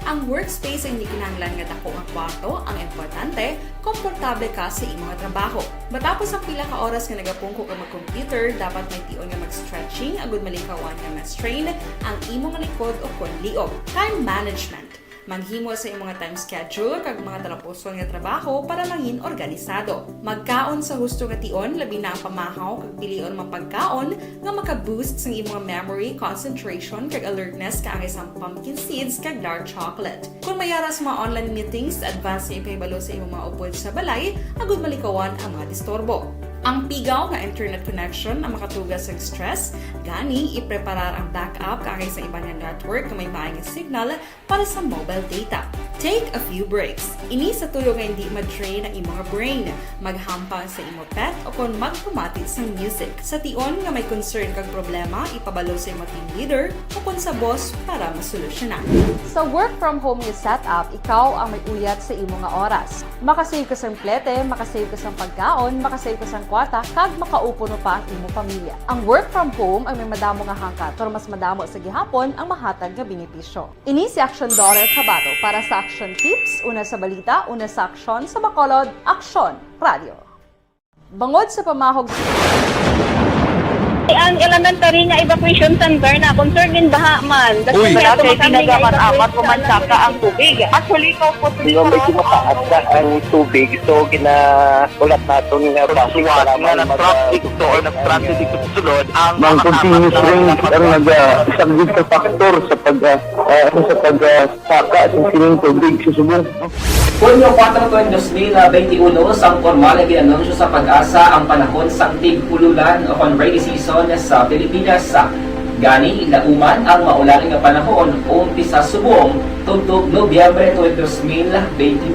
Ang workspace ay hindi kinahanglan nga dako nga kwarto, ang importante, komportable ka sa imong trabaho. Matapos ang pila ka oras nga nagapungko ka mag-computer, dapat may tion nga mag-stretching agud malikawan nga ma-strain ang imong likod o konliog. Time management. Manghimo sa imong mga time schedule kag mga talapuson nga trabaho para mangin organisado. Magkaon sa husto nga tion, labi na ang pamahaw kag pilion mapagkaon nga maka-boost sa imong memory, concentration kag alertness kaangay sa pumpkin seeds kag dark chocolate. Kung mayara sa mga online meetings, advance sa ipahibalo sa imong mga upod sa balay, agud malikawan ang mga disturbo. Ang pigaw nga internet connection ang makatugas sa stress, gani ipreparar ang backup kaangay sa ibang nga network na may maayong signal para sa mobile data. Take a few breaks. Ini sa tuyo nga hindi ma-drain ang imong brain, maghampang sa imong pet o kung magpumati sa music. Sa tion nga may concern kag problema, ipabalo sa imong team leader o kung sa boss para masolusyonan. Sa work from home nga setup, ikaw ang may uyat sa imong nga oras. Makasave ka sang plete, makasave ka sang pagkaon, makasave ka sang kwarta, kag makaupo no pa ang imong pamilya. Ang work from home ay may madamo nga hangkat, pero mas madamo sa gihapon ang mahatag nga benepisyo. Ini si Action Dorel Cabato para sa Action Tips, una sa balita, una sa aksyon sa Bacolod, Aksyon Radio. Bangod sa pamahog ang elementary nga evacuation center na concern din baha man. Uy, kasi tinagaman apat kumansaka ang tubig. Actually, ko po di ba medyo mataas na ang tubig, so ginaulat natin nga pasiwat nga nag-traffic to or nag-transit dito sa sulod ang continuous rain ang isang good factor sa pagsaka sa sining tubig sa Subong. Hunyo 4, 2021, sang formal na ginanunsyo sa Pag-asa ang panahon sang tig-ululan o kon rainy season sa Pilipinas. Gani, ilauman ang maulaling nga panahon umpisa Subong tugtog Nobyembre 2021.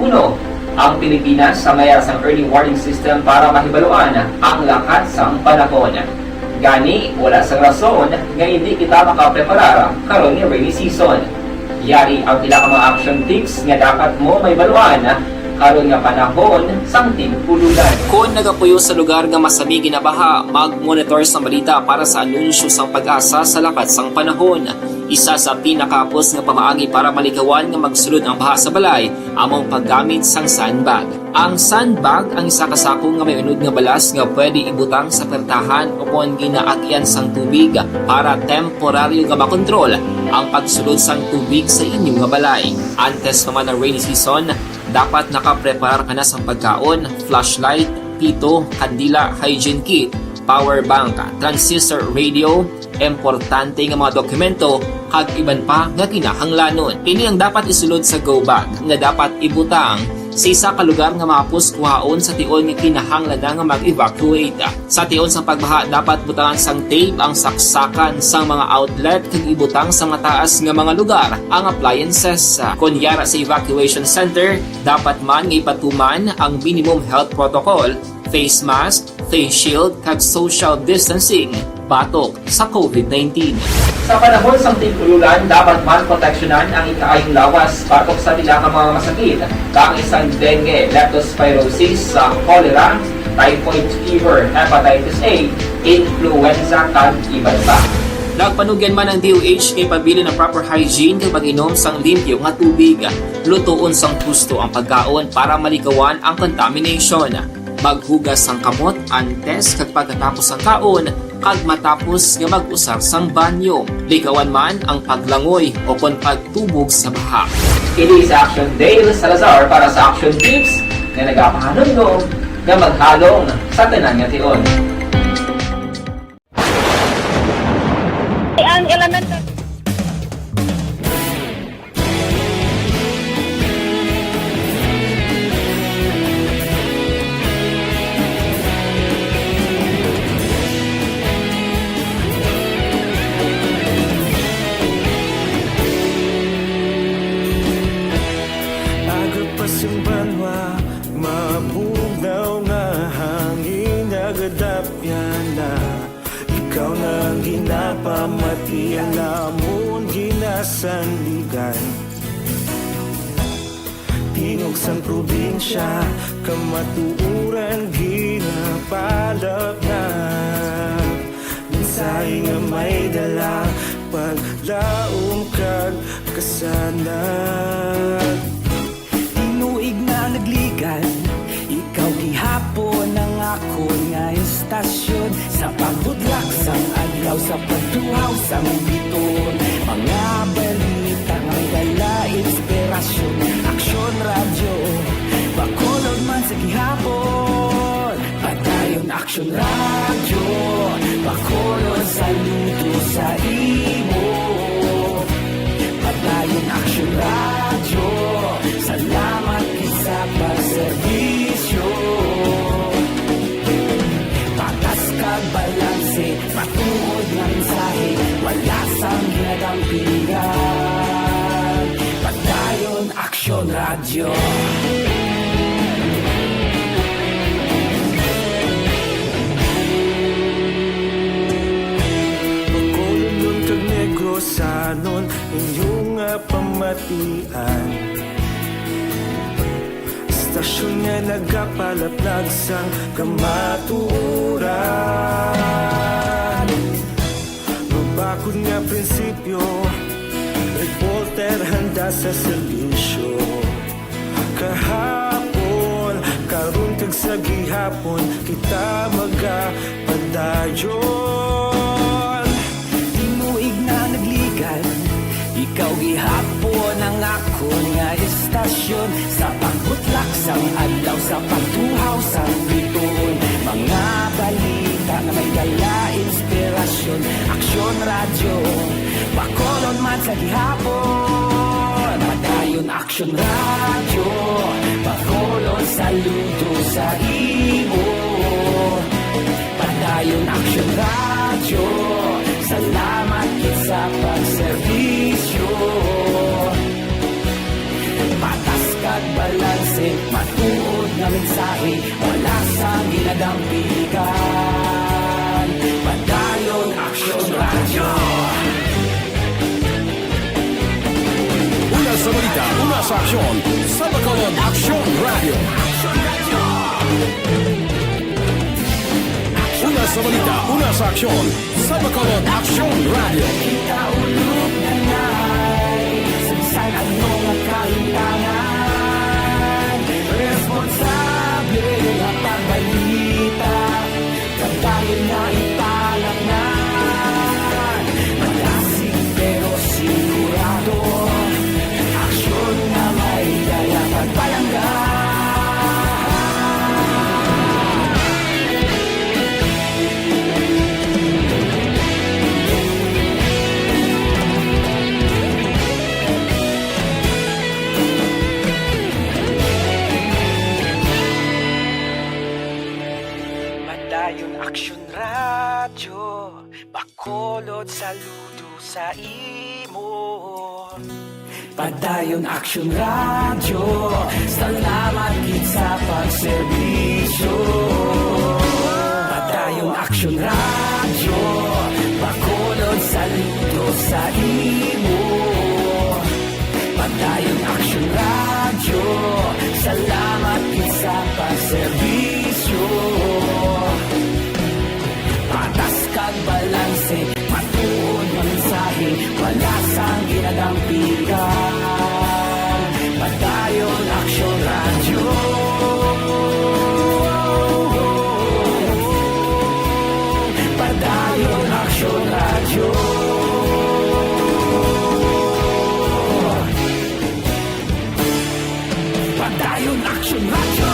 Ang Pilipinas sa mayar sang early warning system para mahibaluan ang lakat sang panahon. Gani, wala sang rason nga hindi kita makapreparar karon nga rainy season. Yari ang pila ka mga action tips nga dapat mo may baluan karon nga panahon sang tig-ululan. Kung nagapuyo sa lugar nga masabi ginabaha, mag-monitor sa balita para sa anunsyo sang Pag-asa sa lakat sang panahon. Isa sa pinakapos nga pamaagi para malikawan nga magsulod ang baha sa balay, among paggamit sang sandbag. Ang sandbag ang isa kasako nga may unod nga balas nga pwede ibutang sa pertahan o kung ginaagyan sang tubig para temporaryo nga makontrol ang pagsulod sang tubig sa inyong nga balay. Antes naman ng rainy season, dapat nakapreparar ka na sa pagkaon, flashlight, pito, kandila, hygiene kit, power bank, transistor radio, importante nga mga dokumento, kag iban pa nga kinahanglanon. Ini ang dapat isulod sa go bag nga dapat ibutang sa isa ka lugar nga mapus kuhaon sa tion nga kinahanglan nga mag-evacuate. Sa tion sa pagbaha, dapat butangan sang tape ang saksakan sang mga outlet kag ibutang sa mga taas nga mga lugar ang appliances. Kunyara sa evacuation center, dapat man nga ipatuman ang minimum health protocol, face mask, face shield kag social distancing batok sa COVID-19. Sa panahon sa tig-ululan, dapat man proteksyonan ang ikaayong lawas batok sa pila ka mga masakit, kang isang dengue, leptospirosis, cholera, typhoid fever, hepatitis A, influenza, kag iban pa. Nagpanugyan man ang DOH kay pabili ng proper hygiene kay pag-inom sang limpyo nga tubig. Lutuon sang gusto ang pagkaon para malikawan ang contamination. Maghugas sang kamot antes kag pagkatapos ang kaon kag matapos nga mag-usar sang banyo. Likawan man ang paglangoy o kon pagtubog sa baha. Ini sa Action Dale Salazar para sa Action Tips nga nagapahanong nga maghalong sa tanan nga tion. ang elementary kadapya na ikaw nang ginapamatian namon ginasandigan. Tingog sang probinsya kamatuuran ginapalap na mensahe nga may dala paglaom kag kasanag. Tinuig na nagligan ikaw gihapon ang ako nga istasyon sa pagbudlak sang adlaw sa pagtuhaw sang biton. Mga balita nga dala inspirasyon, aksyon radyo Bacolod man sa gihapon. Padayon aksyon radyo Bacolod saludo sa imo. Padayon aksyon radyo salamat sa pagserbisyo. Patas kag balanse, matuod nga mensahe, wala sang ginagampingan. Padayon aksyon radyo. Bacolod kag Negros anon inyong pamatian. Stasyon nga nagapalaplag sang kamaturan. Mabakod nga prinsipyo, reporter handa sa serbisyo. Kahapon, karon kag sa gihapon, kita magapadayon. Tinuig na nagligan, ikaw gihapon ang ako nga istasyon sa pagbutlak sang adlaw sa pagtuhaw sang biton. Mga balita na may dala inspirasyon, aksyon radyo Bacolod man sa gihapon. Padayon aksyon radyo Bacolod saludo sa imo. Padayon aksyon radyo salamat sa pagserbisyo. Patas kag balanse, matuod nga mensahe, wala sang ginadampikan. Padayon aksyon radyo. Una sa balita, una sa aksyon, sa Bacolod Aksyon Radio. Una sa balita, una sa aksyon, sa Bacolod Aksyon Radio. Kita ulog na ngay, sagsay ang mga kaintangan. Responsable na pagbalita, katayin na ipalaknan. Malasig pero sigurado, aksyon na may daya pagpalanggan. Padayon aksyon radyo Bacolod saludo sa imo. Padayon aksyon radyo salamat gid sa pagserbisyo. Padayon aksyon radyo Bacolod saludo sa imo. Padayon aksyon radyo salamat gid sa pagserbisyo. Patas kag balanse, matuod nga mensahe, wala sang ginadampigan. Padayon aksyon radyo. Padayon aksyon radyo. Padayon aksyon radyo.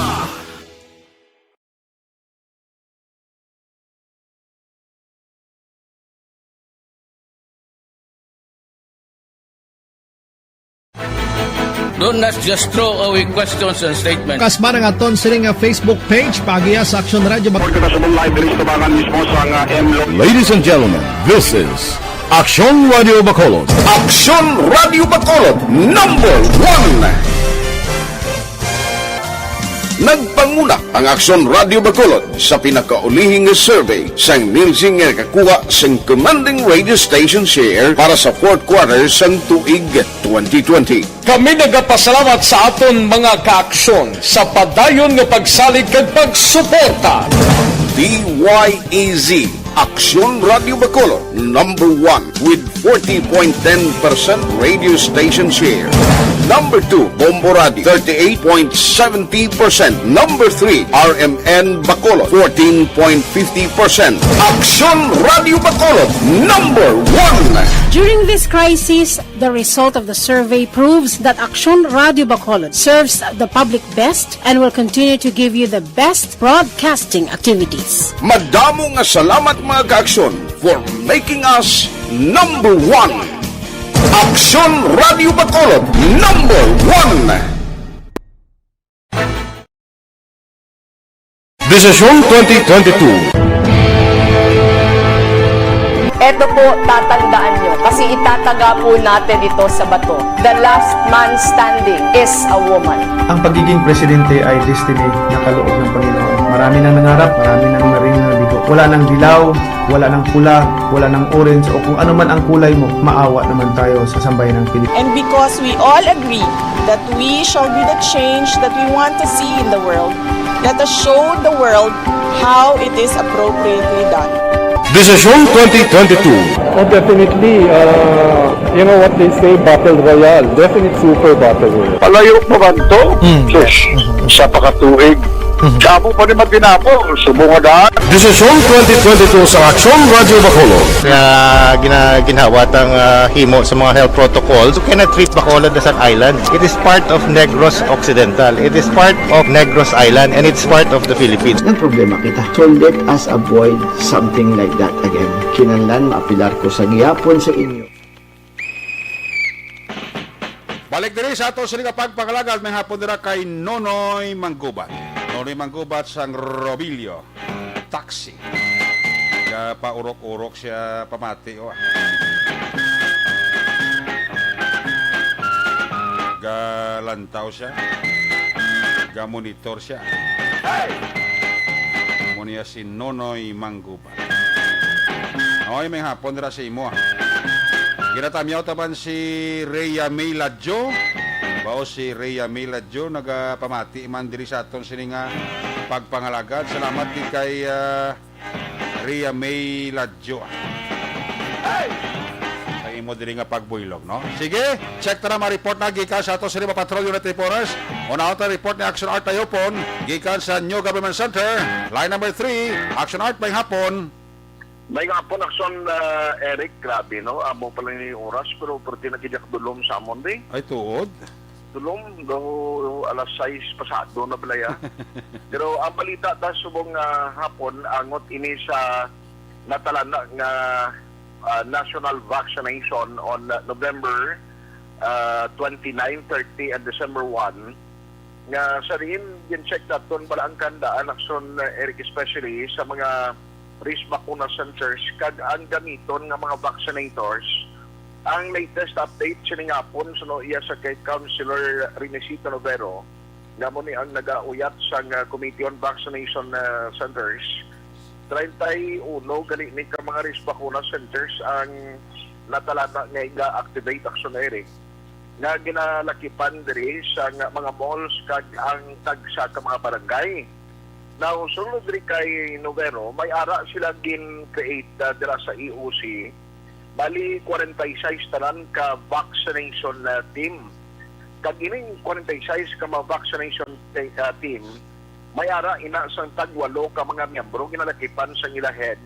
Do not just throw away questions and statements. Kasmara nga ton sining Facebook page pagiya sa Aksyon Radio. Ladies and gentlemen, this is Aksyon Radio Bacolod. Aksyon Radio Bacolod, #1. Nagpanguna ang Aksyon Radio Bacolod sa pinakaulihing survey sa Nielsen nga kakuha sa commanding radio station share para sa fourth quarter sang tuig 2020. Kami nagapasalamat sa aton mga kaaksyon sa padayon nga pagsalig kag pagsuporta. DYAZ Aksyon Radio Bacolod, number 1 with 40.10% radio station share. Number 2, Bombo Radio, 38.70%. Number 3, RMN Bacolod, 14.50%. Aksyon Radio Bacolod, number 1. During this crisis, the result of the survey proves that Aksyon Radio Bacolod serves the public best and will continue to give you the best broadcasting activities. Madamo nga salamat mga kaaksyon for making us number 1. Aksyon Radio Bacolod, number 1. Desisyon 2022. Ito po, tatandaan nyo, kasi itataga po natin ito sa bato. The last man standing is a woman. Ang pagiging presidente ay destiny na kaloob ng Panginoon. Marami nang nangarap, marami nang naring nabigo. Wala nang dilaw, wala nang pula, wala nang orange, o kung ano man ang kulay mo, maawa naman tayo sa sambayan ng Pilipinas. And because we all agree that we shall be the change that we want to see in the world, let us show the world how it is appropriately done. Desisyon 2022. Oh, definitely, you know what they say, Battle Royale. Definitely super Battle Royale. Palayo pa ba ito? Sa pakatuig. Sabo pa rin magpinapo. Subungadaan. Desisyon 2022 sa Aksyon Radio Bacolod. Ginawat ang himo sa mga health protocols. You cannot treat Bacolod as an island. It is part of Negros Occidental. It is part of Negros Island and it's part of the Philippines. Ang problema kita. So let us avoid something like that again. Kinahanglan maapilar ko sa gihapon sa inyo. Balik diri sa ato sila pagpakalagad may hapon dira kay Nonoy Manggubat. Nonoy Manggubat sang Robilio. Taxi. Kaya paurok-urok siya pamati. Galantaw siya. Gamonitor siya. Muna si Nonoy Manggubat. Okay, may hapon dira sa imo. Ginatamyaw taban si Rhea May Ladjo. Bao si Rhea May Ladjo nagapamati man diri sa aton sininga pagpangalagad. Salamat di kay Rhea May Ladjo. Sa imo diri nga pagbuylog, no? Sige, check ta na ma-report na gikan sa aton sininga patrol unit reporters. Una ta report ni Action Art Tayopon gikan sa New Government Center. Line number 3, Action Art may hapon. May nga po Aksyon, Eric, grabe, no? Amo pala yung oras, pero pwede na kinyak dulom sa amon, di? Ay, tuod? Dulom, do alas 6 pasado na pala yan. Pero ang balita ta subong hapon, angot ini sa natalana nga national vaccination on November 29, 30, and December 1. Nga sa rin, gincheck natin pala ang kandaan, Aksyon, Eric, especially sa mga risk vacuna centers kag ang gamiton nga mga vaccinators. Ang latest update sining hapon suno iya sa kay Councilor Renesito Novero nga mo ni ang nagauyat sa Committee on Vaccination Centers. 31 gali ni ka mga risk vacuna centers ang natalata nga iga-activate Action Eric nga ginalakipan diri sa mga malls kag ang tagsa ka mga barangay. Now, sunod rin kay Novero, may ara sila gin-create dira sa EOC. Bali, 46 tanan ka vaccination team. Kag ining 46 ka mga vaccination team, may ara ina sang tagwalo ka mga miyembro ginalakipan sa ila head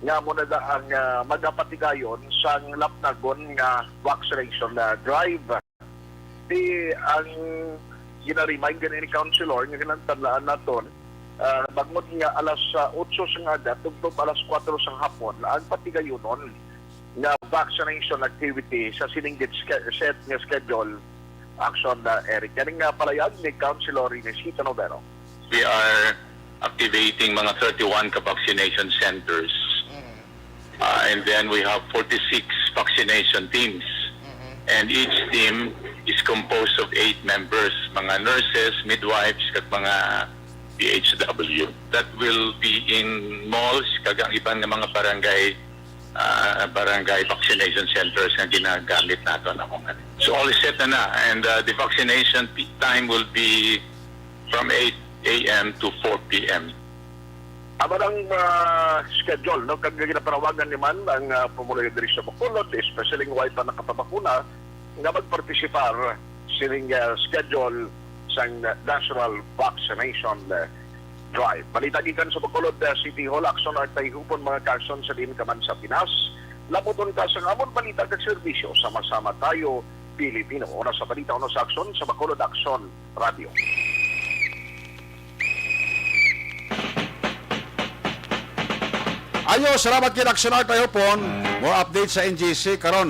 nga mo na ang magapatigayon sang lapnagon nga vaccination drive. Di ang gina-remind ni Councilor nga ginantanlaan naton bagmot nga alas 8 sa nga tugtog alas 4 sa hapon ang patigayonon nga vaccination activity sa siningit set nga schedule Action Eric. Yan nga palayag ni Councilor Renesito Novero. We are activating mga 31 ka-vaccination centers and then we have 46 vaccination teams And each team is composed of 8 members, mga nurses, midwives, kag mga PHW. That will be in malls, kag ang iban nga mga barangay vaccination centers na ginagamit nato na kung ano. So all is set na and the vaccination peak time will be from 8 a.m. to 4 p.m. Abarang schedule, no? Kag ginaparawagan naman ang pumuluyo diri sa Bacolod, especially ng white pa nakapabakuna, nga magpartisipar sining schedule sa National Vaccination Drive. Balita gikan sa Bacolod City Hall, aksyon at tahihupon mga kaakson sa din kaman sa Pinas. Laputon ka sa amon balita kag serbisyo, sama-sama tayo, Pilipino. Una sa balita, una sa aksyon sa Bacolod Aksyon Radio. Ayo, salamat kay Aksyonar tayo pon. More updates sa NGC karon.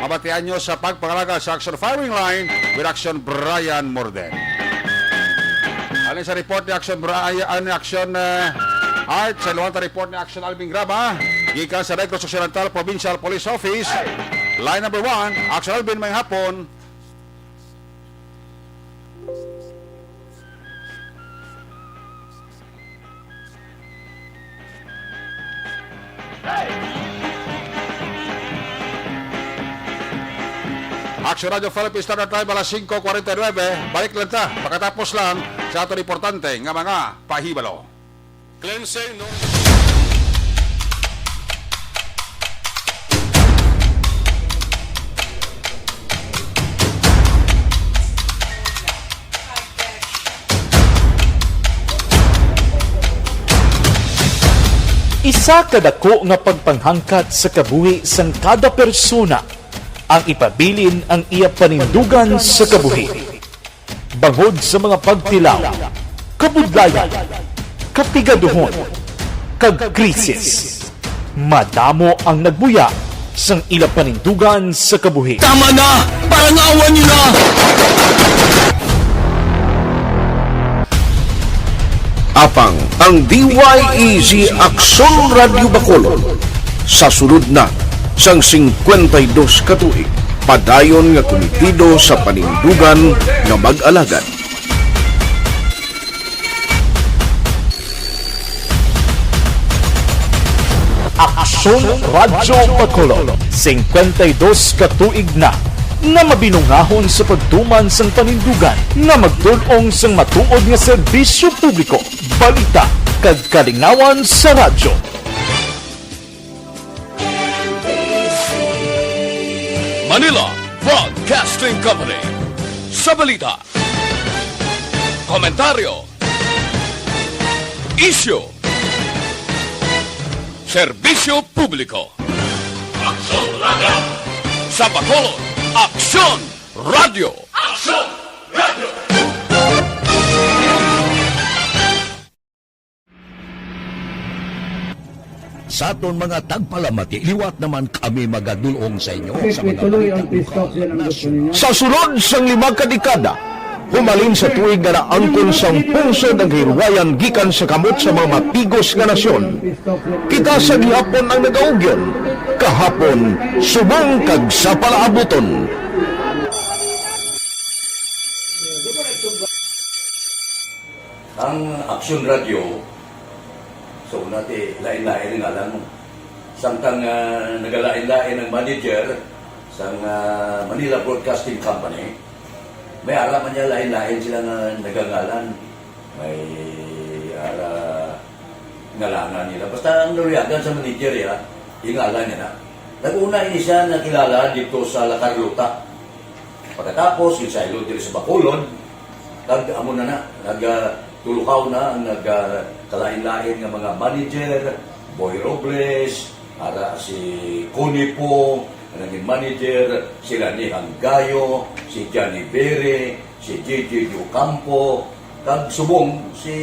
Mabatian nyo sa pagpangalaga sa Action Firing Line with Action Brian Morden. Alin sa report ni Action Brian, Action Art, sa iluwan report ni Action Alvin Graba, gikan sa Negros Occidental Provincial Police Office. Line number 1, Action Alvin, may hapon. Action Radio Philippines Standard Time alas 5:49. Balik lang ta, pagkatapos lang sa ato importante nga mga pahibalo. Cleansing, no? Isa kadako nga pagpanghangkat sa kabuhi sang kada persona ang ipabilin ang iya panindugan sa kabuhi. Bangod sa mga pagtilaw, kabudlayan, kapigaduhon, kag krisis, madamo ang nagbuya sang ila panindugan sa kabuhi. Tama na! Parang awan nyo na! Apang ang DYEZ Aksyon Radio Bacolod sa sunod na sang 52 katuig padayon nga komitido sa panindugan nga mag-alagad. Aksyon Radio Bacolod 52 katuig na nga mabinungahon sa pagtuman sang panindugan nga magdulong sang matuod nga serbisyo publiko, balita kag kalingawan sa radyo. Manila Broadcasting Company. Sa balita, komentaryo, isyu, serbisyo publiko. Aksyon Radio. Sa Bacolod, Aksyon Radio. Aksyon Radio. Sa aton mga tagpalamati, liwat naman kami magadulong sa inyo sa mga sa sunod sang 5 kadekada, humalin sa tuig nga naangkon sang pungsod ang hirwayan gikan sa kamot sa mga mapigos nga nasyon. Kita sa gihapon ang nagaugyon, kahapon subong kag sa palaabuton. Ang Aksyon Radio, so nati lain-lain nga lang. Samtang nagalain-lain ang manager sa Manila Broadcasting Company, may ara man niya lain-lain sila nga nagangalan. May ara ngalangan nila. Basta ang naluyagan sa manager ya, ingalan niya na. Nag-una ini siya nakilala dito sa La Carlota. Pagkatapos, yung sa ilod dito sa Bacolod, amo na nagtulukaw na ang nagkalain-lain ng mga manager, Boy Robles, ara si Connie po, naging manager, sila ni Hanggayo, si Johnny Bere, si J.J. Ocampo, kag subong si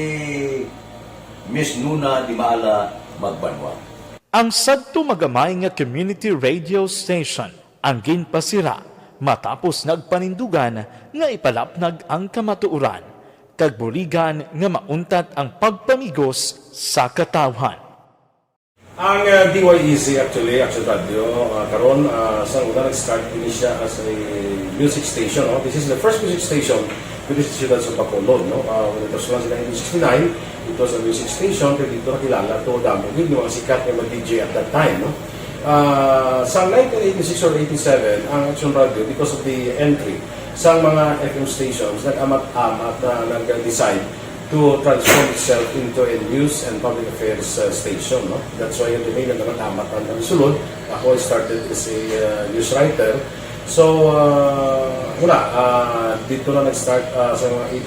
Miss Nuna Di Maala Magbanwa. Ang sadto magamay nga community radio station ang ginpasira matapos nagpanindugan nga ipalapnag ang kamatuoran kag buligan nga mauntat ang pagpamigos sa katawhan. Ang DYEZ actually, Action Radio, karon sa una nag-start din siya as a music station. No? This is the first music station with the Ciudad sa Bacolod. No? When it was launched in 1969, it was a music station, pero dito nakilala to damo yung mga sikat na mag-DJ at that time. No? Sa 1986 or 87, ang Action Radio, because of the entry sa mga FM stations, nag-amat-amat na nag-decide to transform itself into a news and public affairs station. No? That's why yung domain na naman-amat ang sulod. Ako started as a news writer. So, dito na nag-start sa mga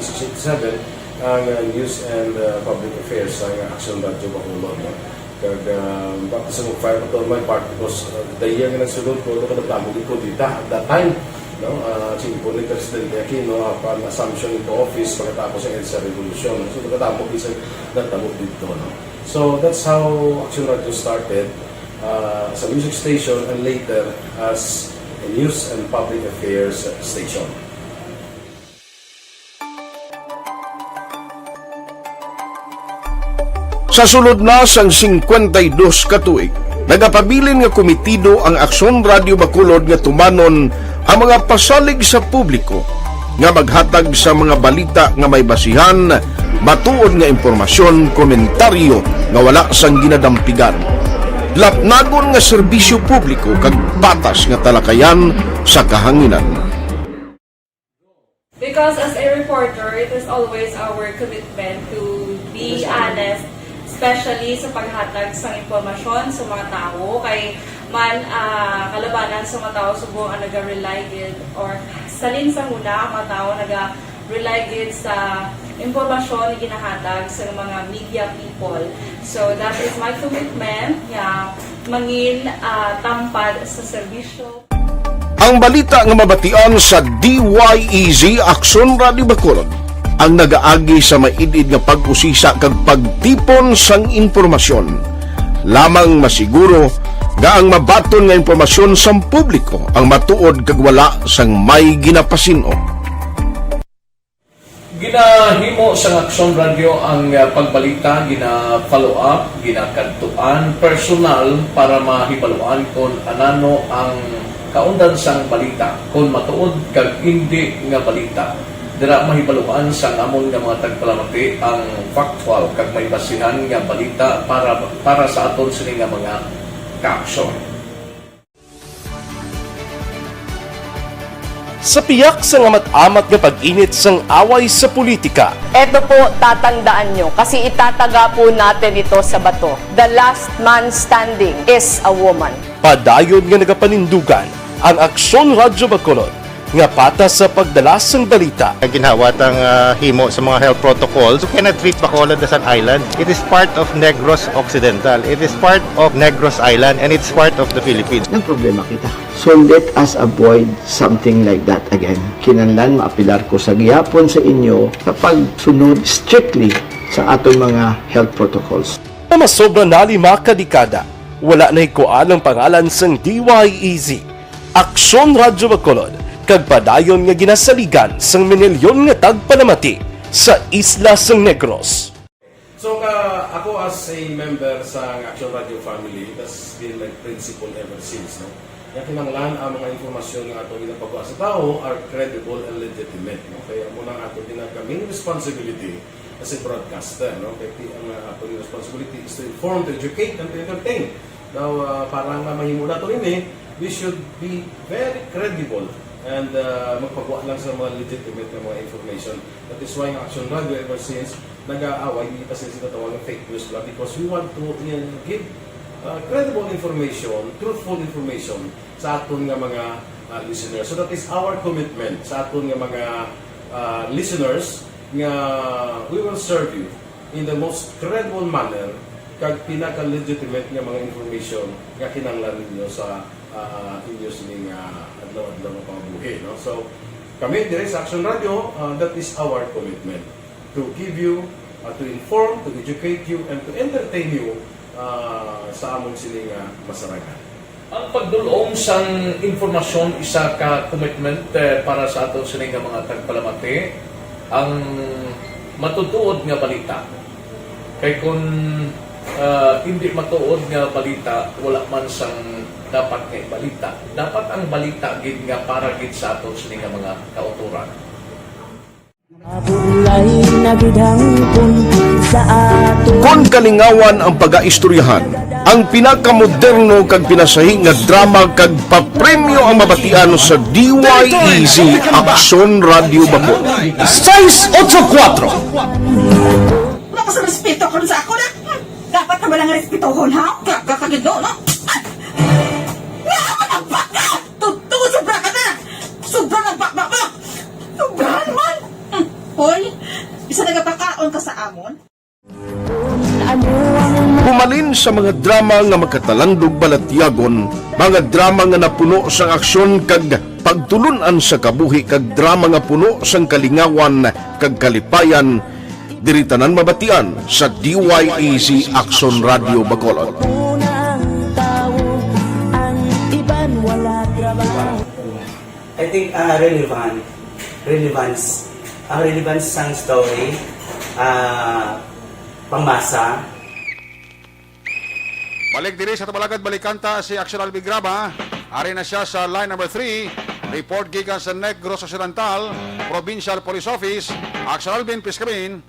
86-87 ang news and public affairs ng Action Radio Bacolod. No? Bakit sa mag-fire ko to my part because the year na nagsulod ko, ito ka nagtamog ko dito at that time. No, po ni Presidente Aquino upon assumption into office pagkatapos ng EDSA Revolution. So, pagkatapos isang nagtamog dito. No? So, that's how Action Radio started as a music station and later as a news and public affairs station. Sa sulod na sang 52 ka tuig, nagapabilin nga komitido ang Aksyon Radio Bacolod nga tumanon ang mga pasalig sa publiko nga maghatag sa mga balita nga may basihan, matuod nga impormasyon, komentaryo nga wala sang ginadampigan. Lapnagon nga serbisyo publiko kag patas nga talakayan sa kahanginan. Because as a reporter, it is always our commitment to be honest, especially sa paghatag sa impormasyon sa mga tao kay man kalabanan sa mga tao subong ang naga-rely gid or salin sa muna mga tao naga-rely gid sa impormasyon na ginahatag sa mga media people. So that is my commitment mangin tampad sa serbisyo. Ang balita nga mabatian sa DYEZ Aksyon Radio Bacolod ang nagaagi sa maidid nga pag-usisa kag pagtipon sang impormasyon. Lamang masiguro nga ang mabaton nga impormasyon sa publiko ang matuod kag wala sang may ginapasino. Ginahimo sa Aksyon Radio ang pagbalita, gina-follow up, ginakadtuan personal para mahibaluan kung anano ang kaundan sang balita, kung matuod kag hindi nga balita. Dira mahibaluan sang amon nga mga tagpalamati ang factual kag may basihan nga balita para sa aton sini nga mga kaaksyon. Sa piyak sa amat-amat nga pag-init sang away sa politika. Ito po, tatandaan nyo, kasi itataga po natin ito sa bato. The last man standing is a woman. Padayon nga nagapanindugan ang Aksyon Radio Bacolod nga patas sa pagdala sang balita. Ginhawat ang himo sa mga health protocols. You cannot treat Bacolod as an island. It is part of Negros Occidental. It is part of Negros Island and it's part of the Philippines. Ang problema kita. So let us avoid something like that again. Kinahanglan maapilar ko sa gihapon sa inyo kapag sunod strictly sa aton mga health protocols. Masobra na 5 kadekada, wala na ikuan ang pangalan sang DYEZ, Aksyon Radio Bacolod, kag padayon nga ginasaligan sang minilyon nga tagpalamati sa isla sang Negros. So ako as a member sa Action Radio family, that's been my principle ever since. No? Yung kinanglan ang mga informasyon nga ato ginapagawa sa tao are credible and legitimate. No? Kaya muna ato ginagkaming responsibility as a broadcaster. No? Kaya ang ato responsibility is to inform, to educate, and to entertain. Now, para nga mahimo na ito rin we should be very credible and magpagawa lang sa mga legitimate na mga information. That is why ang Action Radio ever since nag-aaway, hindi pa sila tawag ng fake news lang because we want to give credible information, truthful information sa aton nga mga listeners. So that is our commitment sa aton nga mga listeners nga we will serve you in the most credible manner kag pinaka-legitimate nga mga information nga kinahanglan ninyo sa inyo sining adlaw-adlaw nga pamumuhi. No? So, kami dire sa Action Radio, that is our commitment to give you, to inform, to educate you, and to entertain you sa among sining masaragan. Ang pagdulong sang informasyon isa ka commitment para sa aton sining mga tagpalamati ang matutuod nga balita. Kay kung hindi matuod nga balita, wala man sang dapat kay balita. Dapat ang balita gid nga para gid sa ato sini nga mga kauturan. Kon kalingawan ang pag-aistoryahan, ang pinakamoderno kag pinasahi nga drama kag papremyo ang mabatian sa DYEZ Aksyon Radio Bacol. 684 Wala sa respeto ko sa ako na. Dapat ka ba lang respetohon, ha? Kakagido, no? Nga naman ang baka! Tugtugod sobra ka na! Sobra ng bakbak mo! Sobra naman! Hoy, isa nagapakaon ka sa amon? Humalin sa mga drama nga magkatalandog balatyagon, mga drama nga napuno sang aksyon kag pagtulunan sa kabuhi kag drama nga puno sang kalingawan kag kalipayan, diri tanan mabatian sa DYEZ Aksyon Radio Bacolod. I think relevance sang story, pangmasa. Balik diri sa Tabalagad Balikanta si Aksyon Albi Graba. Ari na siya sa line number 3. Report gikan sa Negros Occidental, Provincial Police Office. Aksyon Alvin, please come in.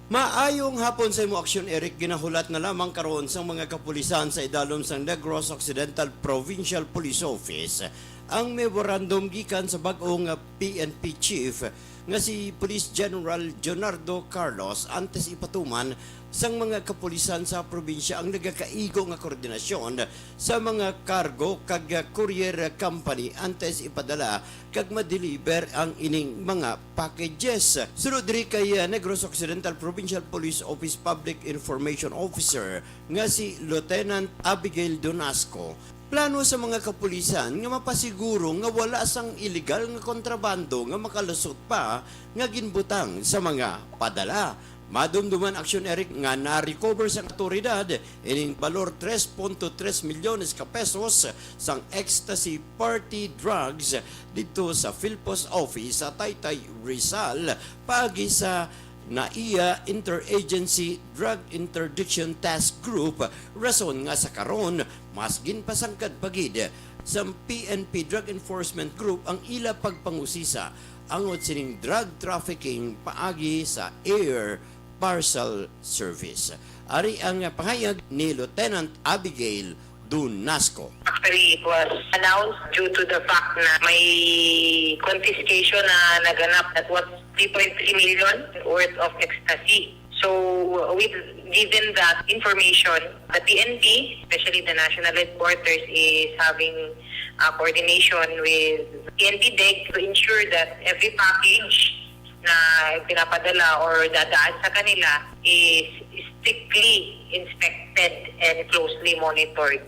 Maayong hapon sa imo, Aksyon Eric. Ginahulat na lamang karon sa mga kapulisan sa idalom sa Negros Occidental Provincial Police Office ang memorandum gikan sa bag-ong PNP Chief nga si Police General Leonardo Carlos antes ipatuman sang mga kapulisan sa probinsya ang nagakaigo nga koordinasyon sa mga cargo kag courier company antes ipadala kag ma-deliver ang ining mga packages. Sunod diri kay Negros Occidental Provincial Police Office Public Information Officer nga si Lieutenant Abigail Donasco. Plano sa mga kapulisan nga mapasiguro nga wala sang illegal nga kontrabando nga makalusot pa nga ginbutang sa mga padala. Madumduman, Aksyon Eric, nga na-recover sa autoridad ining balor 3.3 milyones ka pesos sang ecstasy party drugs dito sa Philpost Office sa Taytay, Rizal pagi sa NAIA Interagency Drug Interdiction Task Group. Rason nga sa karon mas ginpasangkad pagid sa PNP Drug Enforcement Group ang ila pagpangusisa angod sining drug trafficking paagi sa air parcel service. Ari ang pahayag ni Lieutenant Abigail Donasco. Actually, it was announced due to the fact na may confiscation na naganap that was 3.3 million worth of ecstasy. So, given that information, the PNP, especially the National Headquarters, is having coordination with PNP DEG to ensure that every package na pinapadala or dadaan sa kanila is strictly inspected and closely monitored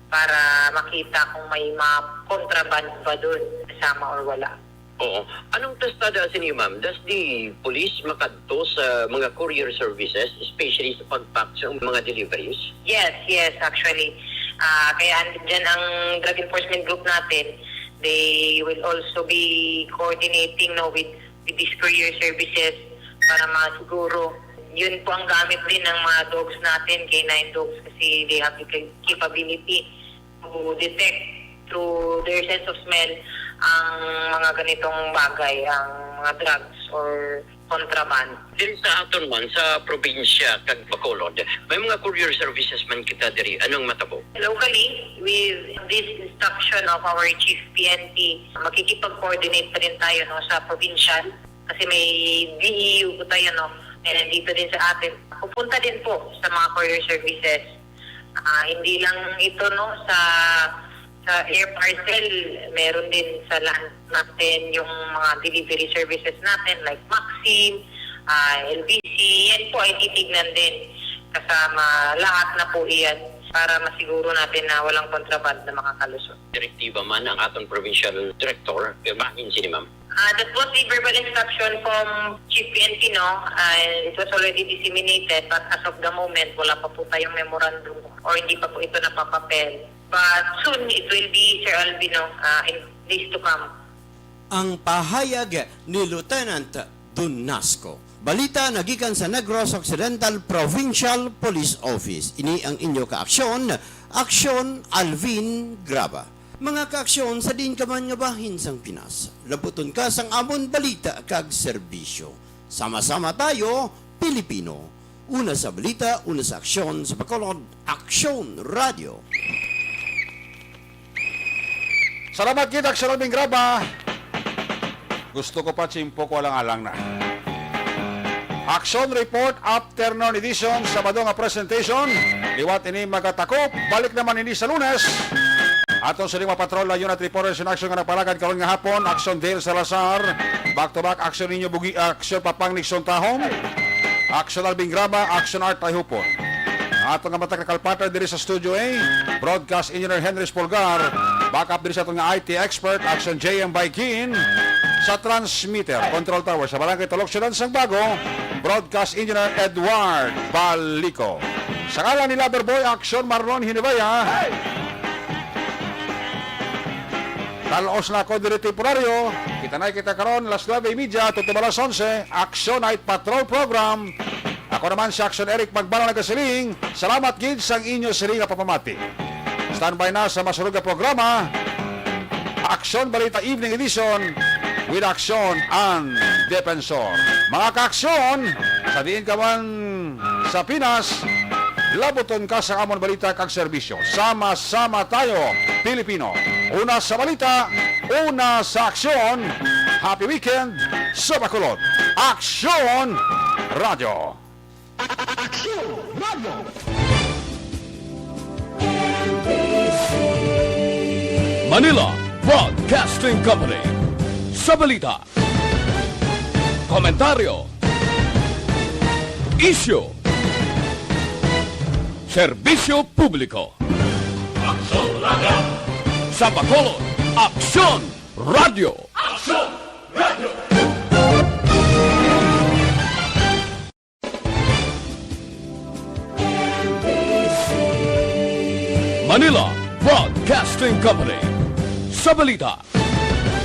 para makita kung may mga contraband ba doon kasama or wala. Oo. Anong testada sa inyo, ma'am? Does the police makadto sa mga courier services, especially sa pag-pack sa mga deliveries? Yes, actually. Kaya andyan ang drug enforcement group natin. They will also be coordinating with these courier services para masiguro. Yun po ang gamit din ng mga dogs natin, K9 dogs, kasi they have the capability to detect through their sense of smell ang mga ganitong bagay, ang mga drugs or contraband. Din sa aton man, sa probinsya, kag Bacolod, may mga courier services man kita diri. Anong matabo? Locally, with this instruction of our Chief PNP, makikipag-coordinate pa rin tayo sa provincial kasi may DEU po tayo, and nandito din sa atin. Pupunta din po sa mga courier services. Hindi lang ito sa air parcel, meron din sa land natin yung mga delivery services natin like Maxim, LBC, yan po ay titignan din. Kasama lahat na po iyan para masiguro natin na walang kontraband na makakalusot. Direktiba man ang atong provincial director, pirmahin sini ma'am. That was the verbal instruction from Chief PNP, it was already disseminated, but as of the moment, wala pa po tayong memorandum or hindi pa po ito napapapel. But soon, it will be, Sir Albino, in days to come. Ang pahayag ni Lieutenant Donasco. Balita nagikan sa Negros Occidental Provincial Police Office. Ini ang inyo kaaksyon, Aksyon Alvin Graba. Mga kaaksyon sa din ka man nga bahin sang Pinas. Labuton ka sang amon balita kag serbisyo. Sama-sama tayo, Pilipino. Una sa balita, una sa aksyon sa Bacolod, Aksyon Radio. Salamat kita, Aksyon Alvin Graba. Gusto ko pa chimpo ko alang-alang na. Action Report Afternoon Edition, Sabado nga presentation. Liwat ini magatakop. Balik naman ini sa Lunes. Aton sa lima patrol na unit reporters in action nga napalagad karon nga hapon. Action Dale Salazar. Back to back. Action ninyo Bugi. Action Papang Nixon Tahong. Action Alvin Graba. Action Art Tayhupon. Aton nga matag na kalpater diri sa Studio A. Broadcast Engineer Henry Spolgar. Backup diri sa aton nga IT expert. Action JM Baikin. Sa transmitter, control tower sa Barangay Taloksyonan sang Bago, Broadcast Engineer Edward Balico. Sa ngalan ni Loverboy, Action Marlon Hinibaya. Talos na ako diri temporaryo. Kita na kita karon alas 9:30 tuto alas 11, Action Night Patrol Program. Ako naman si Action Eric Magbanong nagasiling. Salamat gid sang inyo siling papamati. Standby na sa masulog nga programa. Action Balita Evening Edition with Action and Defensor. Mga kaaksyon, sa diin ka man sa Pinas, labuton ka sa amon balita kag serbisyo. Sama-sama tayo, Pilipino. Una sa balita, una sa aksyon. Happy weekend sa Bacolod. Aksyon Radio. Aksyon Radio. Manila Broadcasting Company. Sa balita, komentaryo, issue, serbisyo publiko. Aksyon Radio. Sa Bacolod, Aksyon Radio. Aksyon Radio. Manila Broadcasting Company. Sa balita,